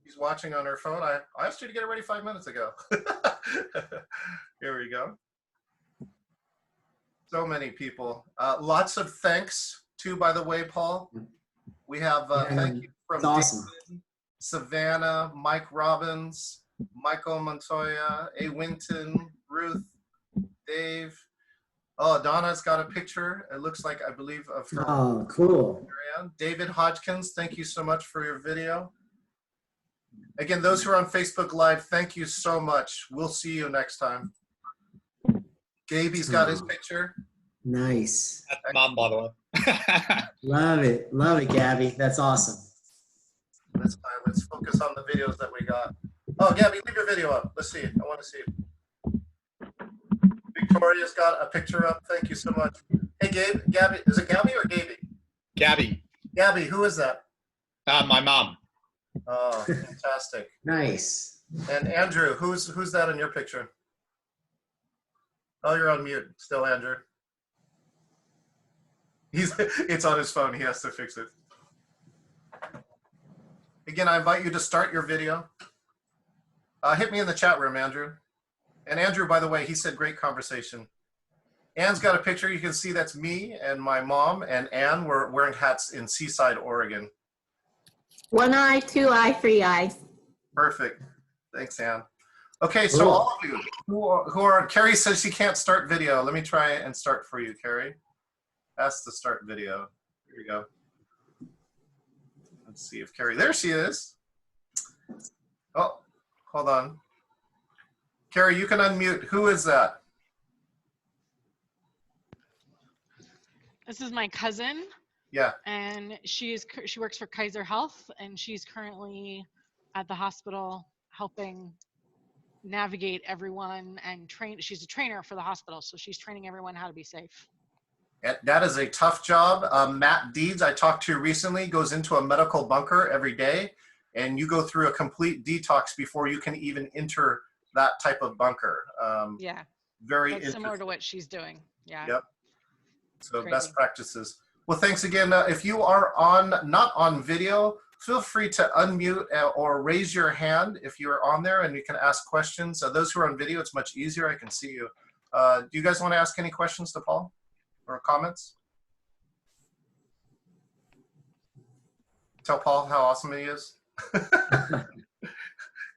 [SPEAKER 3] She's watching on her phone. I asked you to get it ready 5 minutes ago. Here we go. So many people. Lots of thanks too, by the way, Paul. We have thank you from
[SPEAKER 1] awesome.
[SPEAKER 3] David, Savannah, Mike Robbins, Michael Montoya, A. Winton, Ruth, Dave. Oh, Donna's got a picture. It looks like, I believe, of her.
[SPEAKER 1] Oh, cool.
[SPEAKER 3] David Hodgkins, thank you so much for your video. Again, those who are on Facebook Live, thank you so much. We'll see you next time. Gaby's got his picture.
[SPEAKER 1] Nice.
[SPEAKER 14] That's mom, by the way.
[SPEAKER 1] Love it. Love it, Gabby. That's awesome.
[SPEAKER 3] That's fine. Let's focus on the videos that we got. Oh, Gabby, leave your video up. Let's see it. I want to see it. Victoria's got a picture up. Thank you so much. Hey, Gabe, Gabby, is it Gabby or Gaby?
[SPEAKER 14] Gabby.
[SPEAKER 3] Gabby, who is that?
[SPEAKER 14] My mom.
[SPEAKER 3] Oh, fantastic.
[SPEAKER 1] Nice.
[SPEAKER 3] And Andrew, who's that in your picture? Oh, you're on mute still, Andrew. It's on his phone. He has to fix it. Again, I invite you to start your video. Hit me in the chat room, Andrew. And Andrew, by the way, he said great conversation. Ann's got a picture. You can see that's me and my mom and Ann. We're wearing hats in Seaside, Oregon.
[SPEAKER 12] 1 eye, 2 eye, 3 eyes.
[SPEAKER 3] Perfect. Thanks, Ann. Okay, so
[SPEAKER 1] Cool.
[SPEAKER 3] all of you who are, Carrie says she can't start video. Let me try and start for you, Carrie. Ask to start video. Here you go. Let's see if Carrie, there she is. Oh, hold on. Carrie, you can unmute. Who is that?
[SPEAKER 15] This is my cousin.
[SPEAKER 3] Yeah.
[SPEAKER 15] And she works for Kaiser Health, and she's currently at the hospital helping navigate everyone and train. She's a trainer for the hospital, so she's training everyone how to be safe.
[SPEAKER 3] That is a tough job. Matt Deeds, I talked to recently, goes into a medical bunker every day, and you go through a complete detox before you can even enter that type of bunker.
[SPEAKER 15] Yeah.
[SPEAKER 3] Very
[SPEAKER 15] similar to what she's doing. Yeah.
[SPEAKER 3] Yep. So
[SPEAKER 15] Crazy.
[SPEAKER 3] best practices. Well, thanks again. If you are not on video, feel free to unmute or raise your hand if you're on there, and you can ask questions. Those who are on video, it's much easier. I can see you. Do you guys want to ask any questions to Paul or comments? Tell Paul how awesome he is.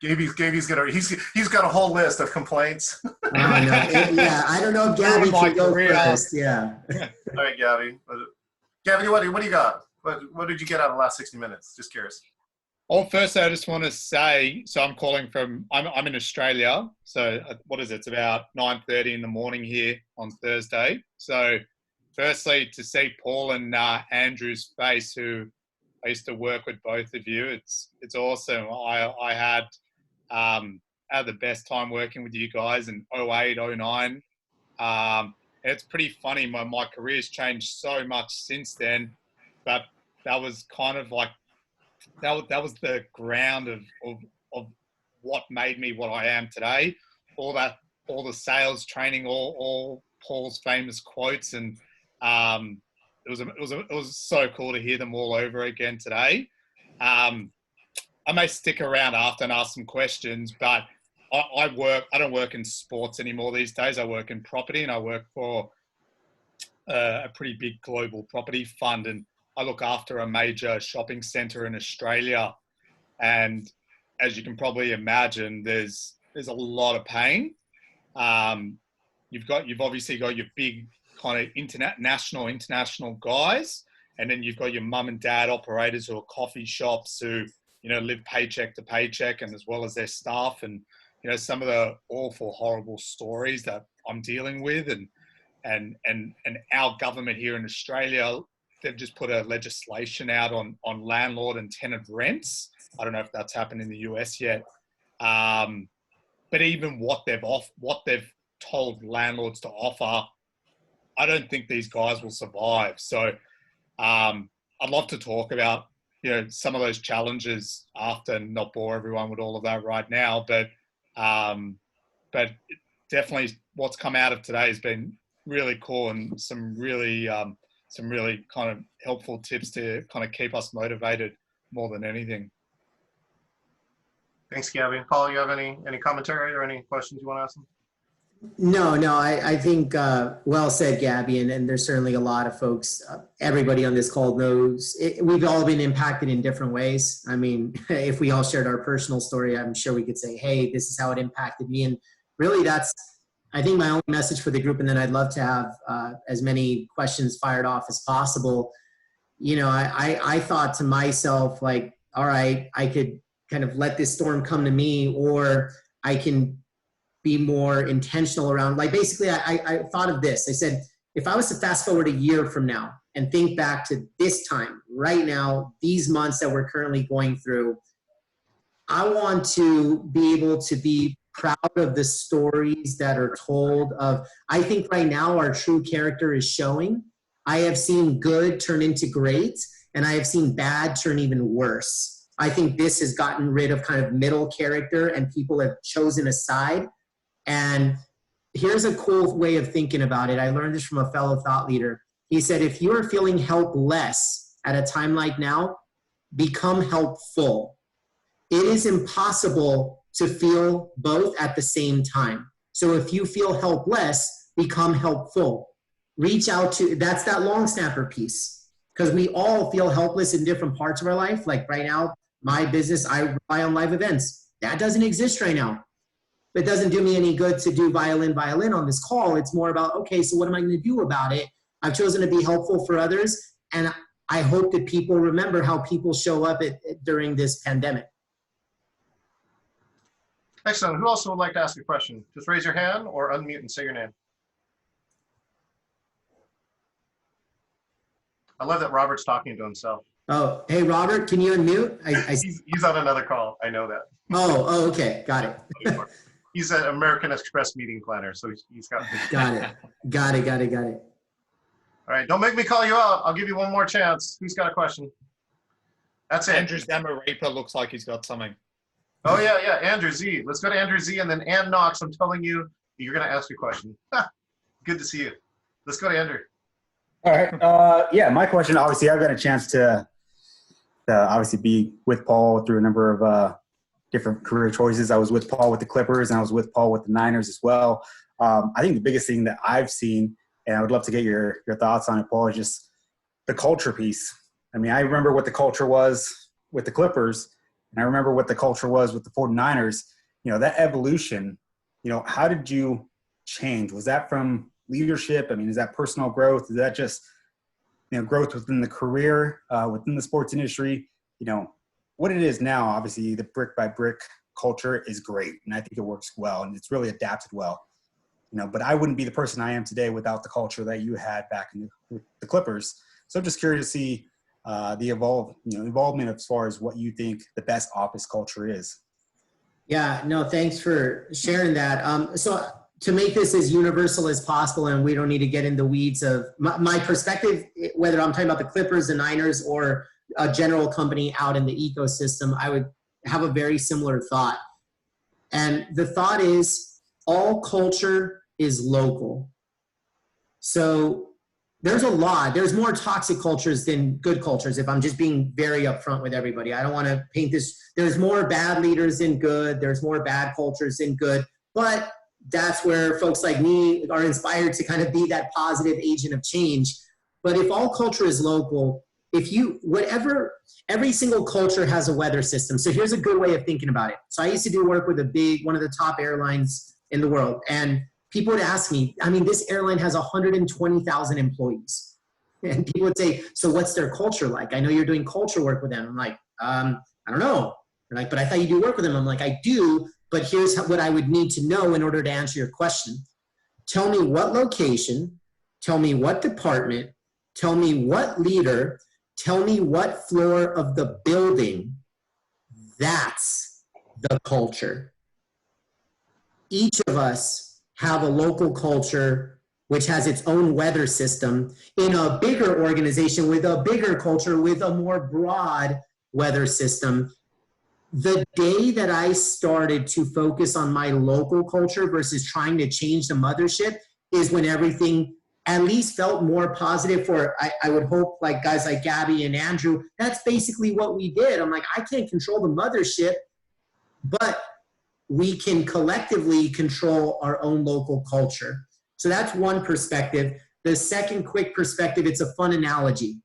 [SPEAKER 3] Gaby's gonna he's got a whole list of complaints.
[SPEAKER 1] Yeah, I don't know if Gabby can go first. Yeah.
[SPEAKER 3] All right, Gabby. Gabby, what do you got? What did you get out of the last 60 minutes? Just curious.
[SPEAKER 14] Well, firstly, I just want to say, so I'm calling from, I'm in Australia. So what is it? It's about 9:30 in the morning here on Thursday. So firstly, to see Paul and Andrew's face, who I used to work with both of you, it's awesome. I had the best time working with you guys in 08, 09. It's pretty funny. My career's changed so much since then, but that was kind of like, that was the ground of what made me what I am today. All the sales training, all Paul's famous quotes, and it was so cool to hear them all over again today. I may stick around after and ask some questions, but I don't work in sports anymore these days. I work in property, and I work for a pretty big global property fund, and I look after a major shopping center in Australia. And as you can probably imagine, there's a lot of pain. You've obviously got your big kind of international guys, and then you've got your mum and dad operators who are coffee shops who, live paycheck to paycheck, and as well as their staff, and some of the awful, horrible stories that I'm dealing with, and our government here in Australia, they've just put a legislation out on landlord and tenant rents. I don't know if that's happened in the US yet, but even what they've told landlords to offer, I don't think these guys will survive. So I'd love to talk about some of those challenges after, and not bore everyone with all of that right now, but definitely what's come out of today has been really cool, and some really kind of helpful tips to kind of keep us motivated more than anything.
[SPEAKER 3] Thanks, Gabby. Paul, you have any commentary or any questions you want to ask them?
[SPEAKER 1] No, I think well said, Gabby, and there's certainly a lot of folks, everybody on this call knows, we've all been impacted in different ways. I mean, if we all shared our personal story, I'm sure we could say, hey, this is how it impacted me. And really that's, I think, my only message for the group, and then I'd love to have as many questions fired off as possible. I thought to myself, like, all right, I could kind of let this storm come to me, or I can be more intentional around, like, basically I thought of this. I said, if I was to fast forward a year from now and think back to this time right now, these months that we're currently going through, I want to be able to be proud of the stories that are told of, I think right now our true character is showing. I have seen good turn into great, and I have seen bad turn even worse. I think this has gotten rid of kind of middle character, and people have chosen a side. And here's a cool way of thinking about it. I learned this from a fellow thought leader. He said, if you are feeling helpless at a time like now, become helpful. It is impossible to feel both at the same time. So if you feel helpless, become helpful. Reach out to, that's that long snapper piece. Because we all feel helpless in different parts of our life. Like right now, my business, I rely on live events. That doesn't exist right now. It doesn't do me any good to do violin on this call. It's more about, okay, so what am I going to do about it? I've chosen to be helpful for others, and I hope that people remember how people show up during this pandemic.
[SPEAKER 3] Excellent. Who else would like to ask a question? Just raise your hand or unmute and say your name. I love that Robert's talking to himself.
[SPEAKER 1] Oh, hey, Robert, can you unmute?
[SPEAKER 3] He's on another call. I know that.
[SPEAKER 1] Oh, okay. Got it.
[SPEAKER 3] He's an American Express meeting planner, so he's got.
[SPEAKER 1] Got it.
[SPEAKER 3] All right, don't make me call you out. I'll give you one more chance. Who's got a question? That's it.
[SPEAKER 14] Andrew Zamarripa looks like he's got something.
[SPEAKER 3] Oh, yeah, Andrew Z. Let's go to Andrew Z, and then Ann Knox. I'm telling you, you're going to ask a question. Good to see you. Let's go to Andrew.
[SPEAKER 16] All right. Yeah, my question, obviously, I've got a chance to obviously be with Paul through a number of different career choices. I was with Paul with the Clippers, and I was with Paul with the Niners as well. I think the biggest thing that I've seen, and I would love to get your thoughts on it, Paul, is just the culture piece. I mean, I remember what the culture was with the Clippers, and I remember what the culture was with the 49ers. That evolution, how did you change? Was that from leadership? I mean, is that personal growth? Is that just, growth within the career, within the sports industry? What it is now, obviously, the brick by brick culture is great, and I think it works well, and it's really adapted well. But I wouldn't be the person I am today without the culture that you had back in the Clippers. So I'm just curious to see the involvement as far as what you think the best office culture is.
[SPEAKER 1] Yeah, no, thanks for sharing that. So to make this as universal as possible, and we don't need to get in the weeds of my perspective, whether I'm talking about the Clippers, the Niners, or a general company out in the ecosystem, I would have a very similar thought. And the thought is all culture is local. So There's a lot. There's more toxic cultures than good cultures, if I'm just being very upfront with everybody. I don't want to paint this. There's more bad leaders than good. There's more bad cultures than good. But that's where folks like me are inspired to kind of be that positive agent of change. But if all culture is local, every single culture has a weather system. So here's a good way of thinking about it. So I used to do work with one of the top airlines in the world. And people would ask me, I mean, this airline has 120,000 employees. And people would say, so what's their culture like? I know you're doing culture work with them. I'm like, I don't know. They're like, but I thought you do work with them. I'm like, I do, but here's what I would need to know in order to answer your question. Tell me what location, tell me what department, tell me what leader, tell me what floor of the building. That's the culture. Each of us have a local culture which has its own weather system in a bigger organization with a bigger culture with a more broad weather system. The day that I started to focus on my local culture versus trying to change the mothership is when everything at least felt more positive for, I would hope, like guys like Gabby and Andrew. That's basically what we did. I'm like, I can't control the mothership, but we can collectively control our own local culture. So that's one perspective. The second quick perspective, it's a fun analogy.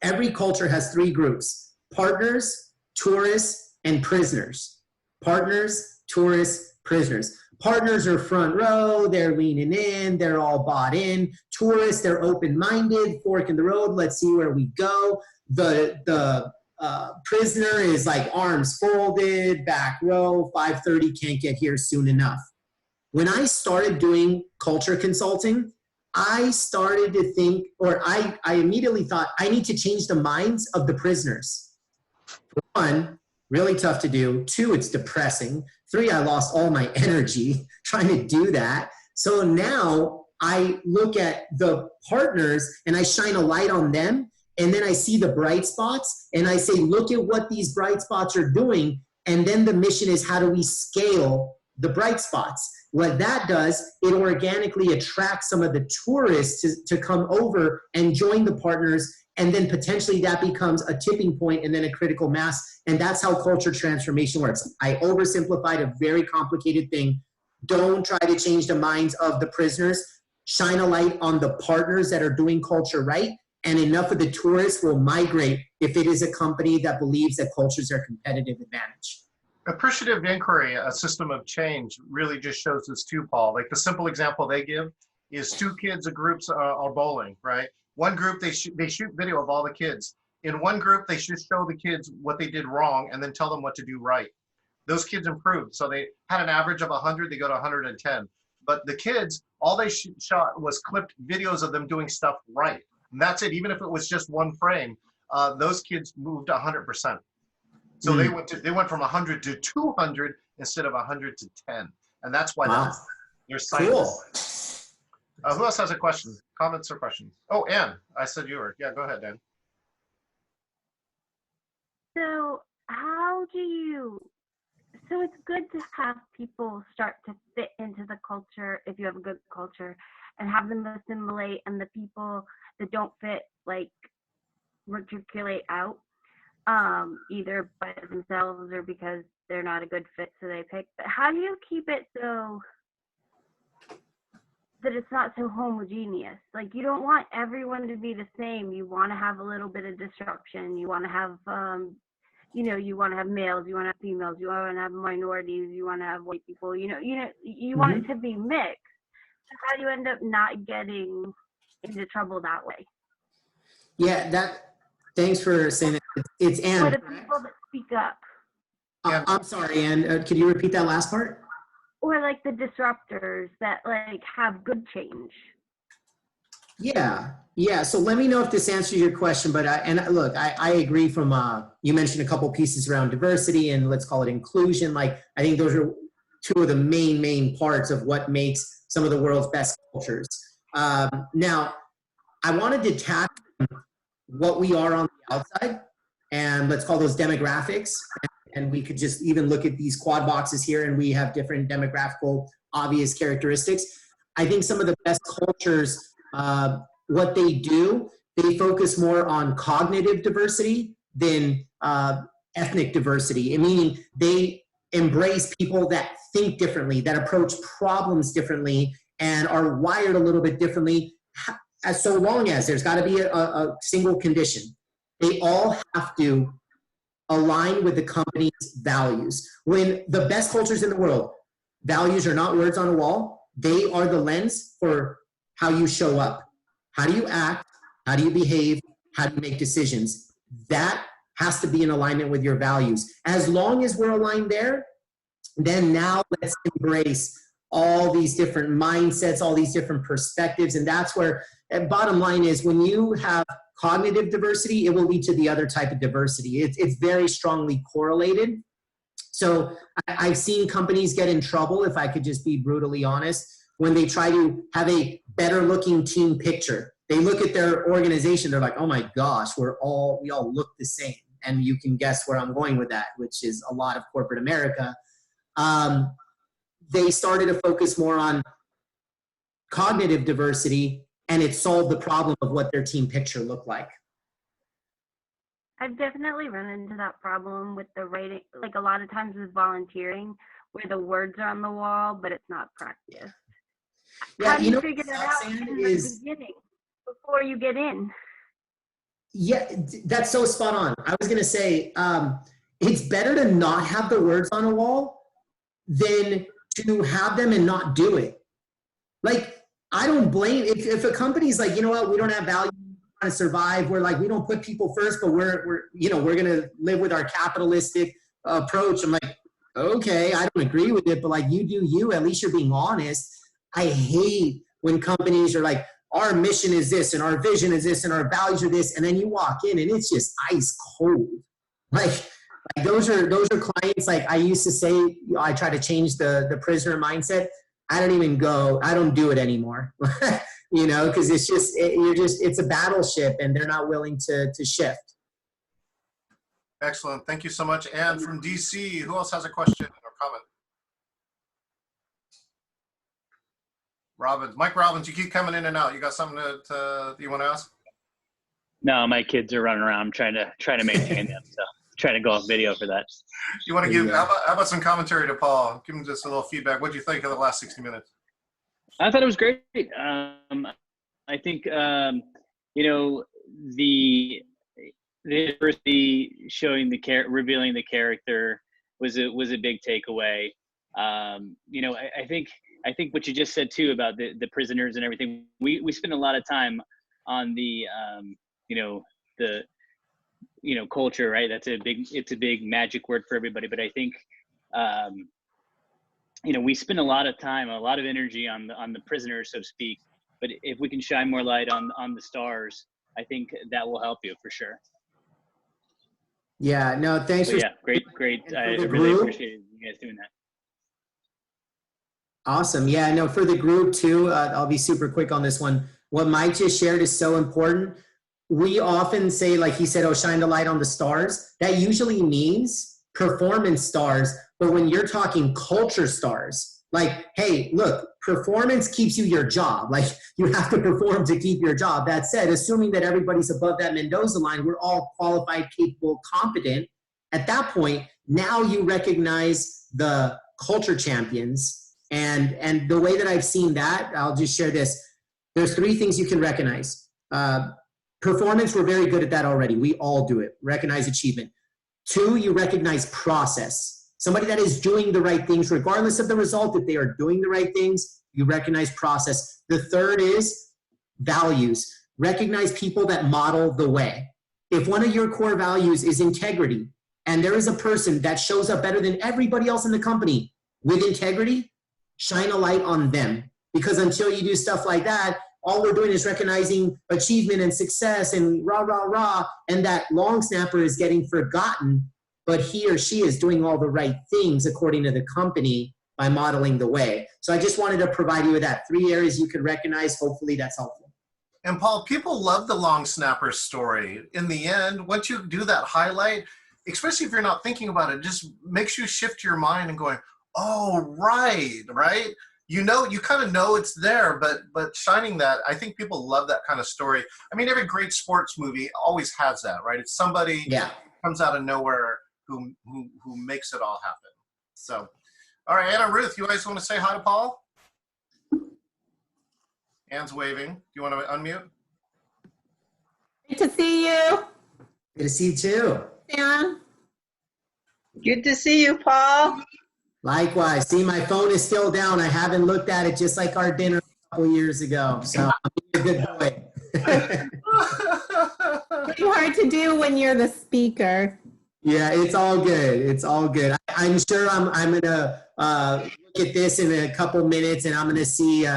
[SPEAKER 1] Every culture has three groups: partners, tourists, and prisoners. Partners, tourists, prisoners. Partners are front row, they're leaning in, they're all bought in. Tourists, they're open-minded, fork in the road, let's see where we go. The prisoner is like arms folded, back row, 5:30, can't get here soon enough. When I started doing culture consulting, I started to think, or I immediately thought, I need to change the minds of the prisoners. One, really tough to do. Two, it's depressing. Three, I lost all my energy trying to do that. So now I look at the partners and I shine a light on them, and then I see the bright spots and I say, look at what these bright spots are doing. And then the mission is, how do we scale the bright spots? What that does, it organically attracts some of the tourists to come over and join the partners, and then potentially that becomes a tipping point and then a critical mass, and that's how culture transformation works. I oversimplified a very complicated thing. Don't try to change the minds of the prisoners. Shine a light on the partners that are doing culture right, and enough of the tourists will migrate if it is a company that believes that culture is their competitive advantage.
[SPEAKER 3] Appreciative inquiry, a system of change, really just shows this too, Paul. Like the simple example they give is two kids, groups are bowling, right? One group, they shoot video of all the kids. In one group, they should show the kids what they did wrong and then tell them what to do right. Those kids improved. So they had an average of 100, they go to 110. But the kids, all they shot was clipped videos of them doing stuff right. And that's it. Even if it was just one frame, those kids moved 100%. So they went from 100 to 200 instead of 100 to 10. And that's why they're scientists. Cool. Who else has a question? Comments or questions? Oh, Ann, I said you were. Yeah, go ahead, Ann.
[SPEAKER 17] So it's good to have people start to fit into the culture if you have a good culture, and have them assimilate, and the people that don't fit, like, matriculate out, either by themselves or because they're not a good fit, so they pick. But how do you keep it so that it's not so homogeneous? Like, you don't want everyone to be the same. You want to have a little bit of disruption. You want to have, you want to have males, you want to have females, you want to have minorities, you want to have white people, you want it to be mixed. So how do you end up not getting into trouble that way?
[SPEAKER 1] Yeah, thanks for saying that. It's Ann.
[SPEAKER 17] For the people that speak up.
[SPEAKER 1] I'm sorry, Ann. Could you repeat that last part?
[SPEAKER 17] Or like the disruptors that like have good change.
[SPEAKER 1] Yeah. So let me know if this answers your question. But I agree. From you mentioned a couple pieces around diversity and let's call it inclusion. Like, I think those are two of the main parts of what makes some of the world's best cultures. Now, I wanted to tackle what we are on the outside, and let's call those demographics. And we could just even look at these quad boxes here, and we have different demographical obvious characteristics. I think some of the best cultures what they do, they focus more on cognitive diversity than ethnic diversity, meaning they embrace people that think differently, that approach problems differently, and are wired a little bit differently, as so long as there's got to be a single condition. They all have to align with the company's values. When the best cultures in the world, values are not words on a wall, they are the lens for how you show up. How do you act? How do you behave? How do you make decisions? That has to be in alignment with your values. As long as we're aligned there, then now let's embrace all these different mindsets, all these different perspectives. And that's where, and bottom line is, when you have cognitive diversity, it will lead to the other type of diversity. It's very strongly correlated. So I've seen companies get in trouble, if I could just be brutally honest, when they try to have a better looking team picture. They look at their organization, they're like, oh my gosh, we all look the same. And you can guess where I'm going with that, which is a lot of corporate America. They started to focus more on cognitive diversity, and it solved the problem of what their team picture looked like.
[SPEAKER 17] I've definitely run into that problem with the writing, like a lot of times with volunteering, where the words are on the wall, but it's not practiced.
[SPEAKER 1] Yeah,
[SPEAKER 17] How do you figure that out in the beginning, before you get in?
[SPEAKER 1] Yeah, that's so spot on. I was going to say, it's better to not have the words on a wall than to have them and not do it. Like, I don't blame, if a company's like, you know what, we don't have value, we're trying to survive, we're like, we don't put people first, but we're going to live with our capitalistic approach. I'm like, okay, I don't agree with it, but like, you do you, at least you're being honest. I hate when companies are like, our mission is this, and our vision is this, and our values are this, and then you walk in and it's just ice cold. Like those are clients, like I used to say, I try to change the prisoner mindset. I don't do it anymore. Because it's just, it's a battleship and they're not willing to shift.
[SPEAKER 3] Excellent. Thank you so much. And from DC, who else has a question or comment? Robbins, Mike Robbins, you keep coming in and out. You got something you want to ask?
[SPEAKER 18] No, my kids are running around. I'm trying to maintain them, so trying to go off video for that.
[SPEAKER 3] You want to give? How about some commentary to Paul? Give him just a little feedback. What do you think of the last 60 minutes?
[SPEAKER 18] I thought it was great. I think the diversity showing revealing the character was a big takeaway. I think what you just said too about the prisoners and everything. We spend a lot of time on the culture, right? It's a big magic word for everybody. But I think we spend a lot of time, a lot of energy on the prisoners, so to speak. But if we can shine more light on the stars, I think that will help you for sure.
[SPEAKER 1] Yeah, no, thanks for
[SPEAKER 18] great. I really appreciate you guys doing that.
[SPEAKER 1] Awesome. Yeah, no, for the group too, I'll be super quick on this one. What Mike just shared is so important. We often say, like he said, oh, shine the light on the stars. That usually means performance stars. But when you're talking culture stars, like, hey, look, performance keeps you your job. Like, you have to perform to keep your job. That said, assuming that everybody's above that Mendoza line, we're all qualified, capable, competent. At that point, now you recognize the culture champions. And the way that I've seen that, I'll just share this. There's 3 things you can recognize. Performance, we're very good at that already. We all do it. Recognize achievement. 2, you recognize process. Somebody that is doing the right things, regardless of the result, that they are doing the right things, you recognize process. The 3rd is values. Recognize people that model the way. If one of your core values is integrity, and there is a person that shows up better than everybody else in the company with integrity, shine a light on them. Because until you do stuff like that, all we're doing is recognizing achievement and success and rah, rah, rah, and that long snapper is getting forgotten, but he or she is doing all the right things according to the company by modeling the way. So I just wanted to provide you with that. 3 areas you could recognize. Hopefully that's helpful.
[SPEAKER 3] And Paul, people love the long snapper story. In the end, once you do that highlight, especially if you're not thinking about it, just makes you shift your mind and going, oh, right. you kind of know it's there, but shining that, I think people love that kind of story. I mean, every great sports movie always has that, right? It's somebody comes out of nowhere who makes it all happen. So, all right, Anna Ruth, you guys want to say hi to Paul? Anne's waving. Do you want to unmute?
[SPEAKER 12] Good to see you.
[SPEAKER 1] Good to see you too.
[SPEAKER 12] Anne.
[SPEAKER 19] Good to see you, Paul.
[SPEAKER 1] Likewise. See, my phone is still down. I haven't looked at it, just like our dinner a couple years ago. So I'm a good boy.
[SPEAKER 12] Pretty hard to do when you're the speaker.
[SPEAKER 1] Yeah, it's all good. It's all good. I'm sure I'm gonna look at this in a couple minutes, and I'm gonna see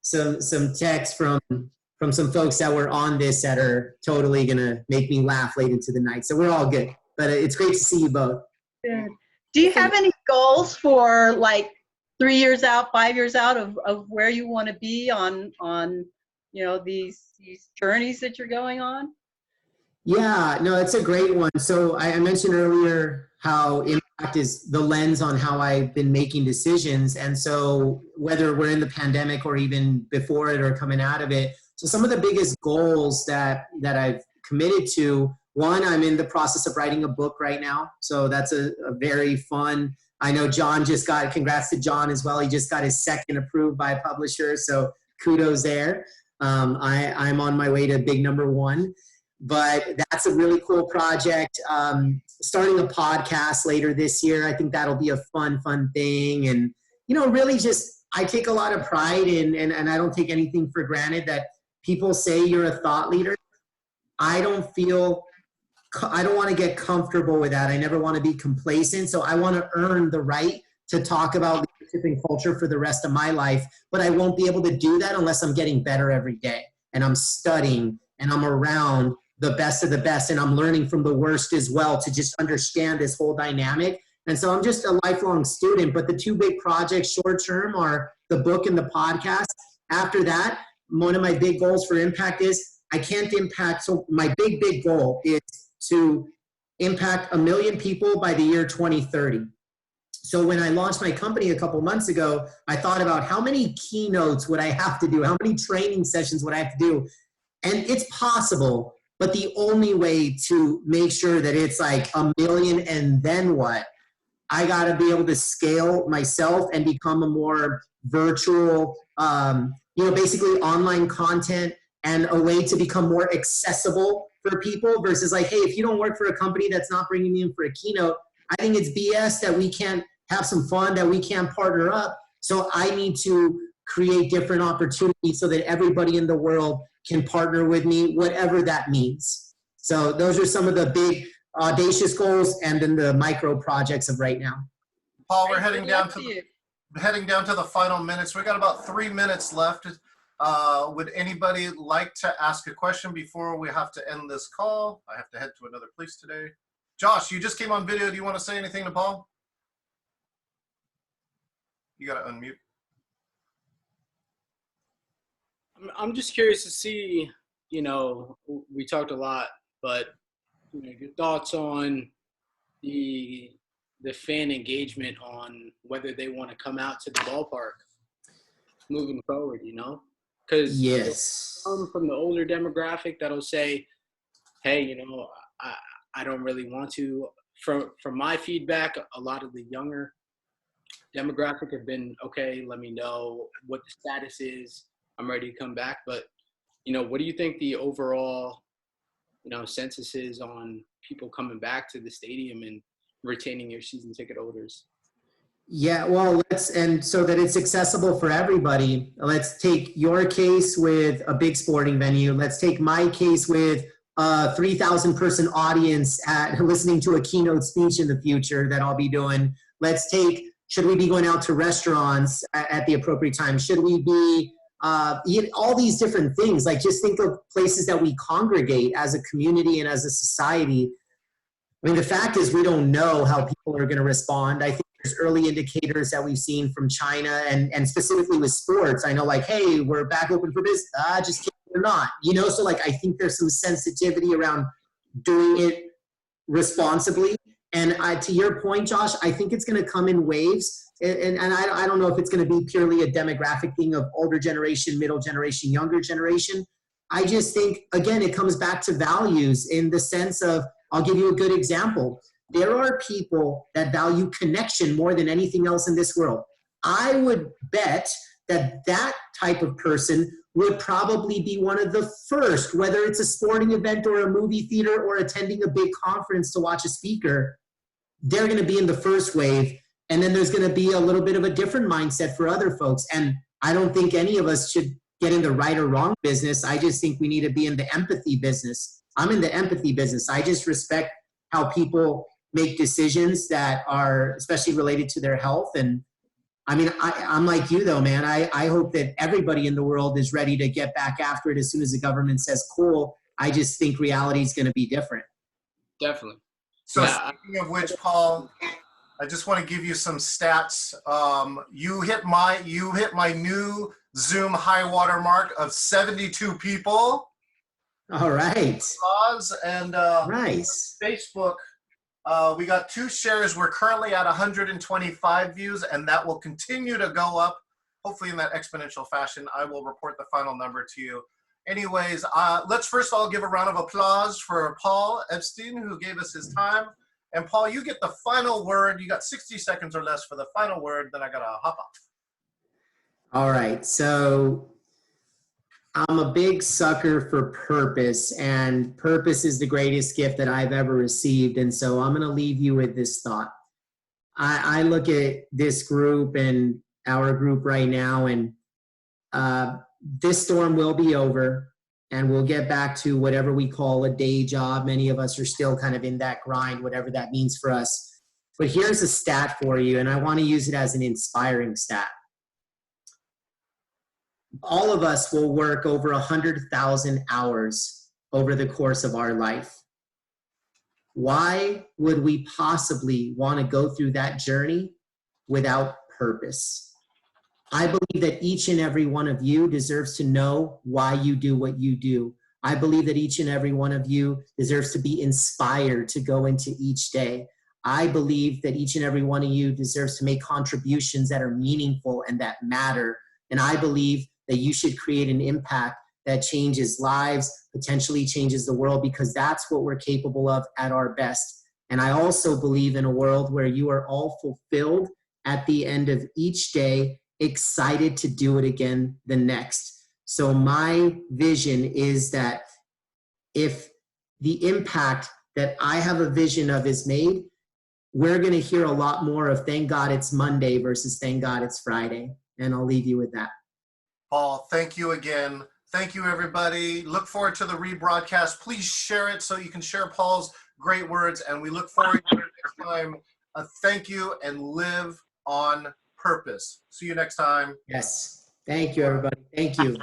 [SPEAKER 1] some text from some folks that were on this that are totally gonna make me laugh late into the night. So we're all good. But it's great to see you both.
[SPEAKER 19] Good. Do you have any goals for like 3 years out, 5 years out of where you want to be on these journeys that you're going on?
[SPEAKER 1] Yeah, no, it's a great one. So I mentioned earlier how impact is the lens on how I've been making decisions. And so whether we're in the pandemic or even before it or coming out of it, so some of the biggest goals that I've committed to, one, I'm in the process of writing a book right now. So that's a very fun, I know John just got, congrats to John as well. He just got his second approved by a publisher. So kudos there. I'm on my way to big number one. But that's a really cool project. Starting a podcast later this year, I think that'll be a fun thing. And, really just, I take a lot of pride in, and I don't take anything for granted that people say you're a thought leader. I don't want to get comfortable with that. I never want to be complacent. So I want to earn the right to talk about leadership and culture for the rest of my life. But I won't be able to do that unless I'm getting better every day. And I'm studying and I'm around the best of the best, and I'm learning from the worst as well to just understand this whole dynamic. And so I'm just a lifelong student, but the two big projects short term are the book and the podcast. After that, one of my big goals for impact is I can't impact, so my big goal is to impact 1 million people by the year 2030. So when I launched my company a couple months ago, I thought about how many keynotes would I have to do? How many training sessions would I have to do? And it's possible, but the only way to make sure that it's like 1 million and then what? I got to be able to scale myself and become a more virtual, basically online content and a way to become more accessible for people versus like, hey, if you don't work for a company that's not bringing me in for a keynote, I think it's BS that we can't have some fun, that we can't partner up. So I need to create different opportunities so that everybody in the world can partner with me, whatever that means. So those are some of the big audacious goals and then the micro projects of right now.
[SPEAKER 3] Paul, we're heading down to the final minutes. We got about 3 minutes left. Would anybody like to ask a question before we have to end this call? I have to head to another place today. Josh, you just came on video. Do you want to say anything to Paul? You got to unmute.
[SPEAKER 20] I'm just curious to see, we talked a lot, but your thoughts on the fan engagement on whether they want to come out to the ballpark moving forward, because
[SPEAKER 1] yes,
[SPEAKER 20] from the older demographic that'll say, hey, I don't really want to. From my feedback, a lot of the younger demographic have been, okay, let me know what the status is. I'm ready to come back. But, what do you think the overall, census is on people coming back to the stadium and retaining your season ticket holders?
[SPEAKER 1] Yeah, well, and so that it's accessible for everybody, let's take your case with a big sporting venue. Let's take my case with a 3,000 person audience listening to a keynote speech in the future that I'll be doing. Let's take, should we be going out to restaurants at the appropriate time? Should we be all these different things? Like, just think of places that we congregate as a community and as a society. I mean, the fact is we don't know how people are going to respond. I think there's early indicators that we've seen from China and specifically with sports. I know, like, hey, we're back open for business. Just kidding, we're not. So like, I think there's some sensitivity around doing it responsibly. And to your point, Josh, I think it's going to come in waves. And I don't know if it's going to be purely a demographic thing of older generation, middle generation, younger generation. I just think, again, it comes back to values in the sense of, I'll give you a good example. There are people that value connection more than anything else in this world. I would bet that type of person would probably be one of the first, whether it's a sporting event or a movie theater or attending a big conference to watch a speaker, they're going to be in the first wave. And then there's going to be a little bit of a different mindset for other folks. And I don't think any of us should get in the right or wrong business. I just think we need to be in the empathy business. I'm in the empathy business. I just respect how people make decisions that are especially related to their health. And I mean, I'm like you though, man. I hope that everybody in the world is ready to get back after it as soon as the government says, cool. I just think reality is going to be different.
[SPEAKER 20] Definitely.
[SPEAKER 3] So speaking of which, Paul, I just want to give you some stats. You hit my new Zoom high water mark of 72 people.
[SPEAKER 1] All right.
[SPEAKER 3] And
[SPEAKER 1] nice.
[SPEAKER 3] Facebook, we got 2 shares. We're currently at 125 views, and that will continue to go up, hopefully in that exponential fashion. I will report the final number to you. Anyways, let's first all give a round of applause for Paul Epstein, who gave us his time. And Paul, you get the final word. You got 60 seconds or less for the final word. Then I got to hop off.
[SPEAKER 1] All right. So I'm a big sucker for purpose, and purpose is the greatest gift that I've ever received. And so I'm going to leave you with this thought. I look at this group and our group right now, and this storm will be over, and we'll get back to whatever we call a day job. Many of us are still kind of in that grind, whatever that means for us. But here's a stat for you, and I want to use it as an inspiring stat. All of us will work over 100,000 hours over the course of our life. Why would we possibly want to go through that journey without purpose? I believe that each and every one of you deserves to know why you do what you do. I believe that each and every one of you deserves to be inspired to go into each day. I believe that each and every one of you deserves to make contributions that are meaningful and that matter. And I believe that you should create an impact that changes lives, potentially changes the world, because that's what we're capable of at our best. And I also believe in a world where you are all fulfilled at the end of each day, excited to do it again the next. So my vision is that if the impact that I have a vision of is made, we're going to hear a lot more of thank God it's Monday versus thank God it's Friday. And I'll leave you with that.
[SPEAKER 3] Paul, thank you again. Thank you, everybody. Look forward to the rebroadcast. Please share it so you can share Paul's great words. And we look forward to next time. Thank you, and live on purpose. See you next time.
[SPEAKER 1] Yes. Thank you, everybody. Thank you.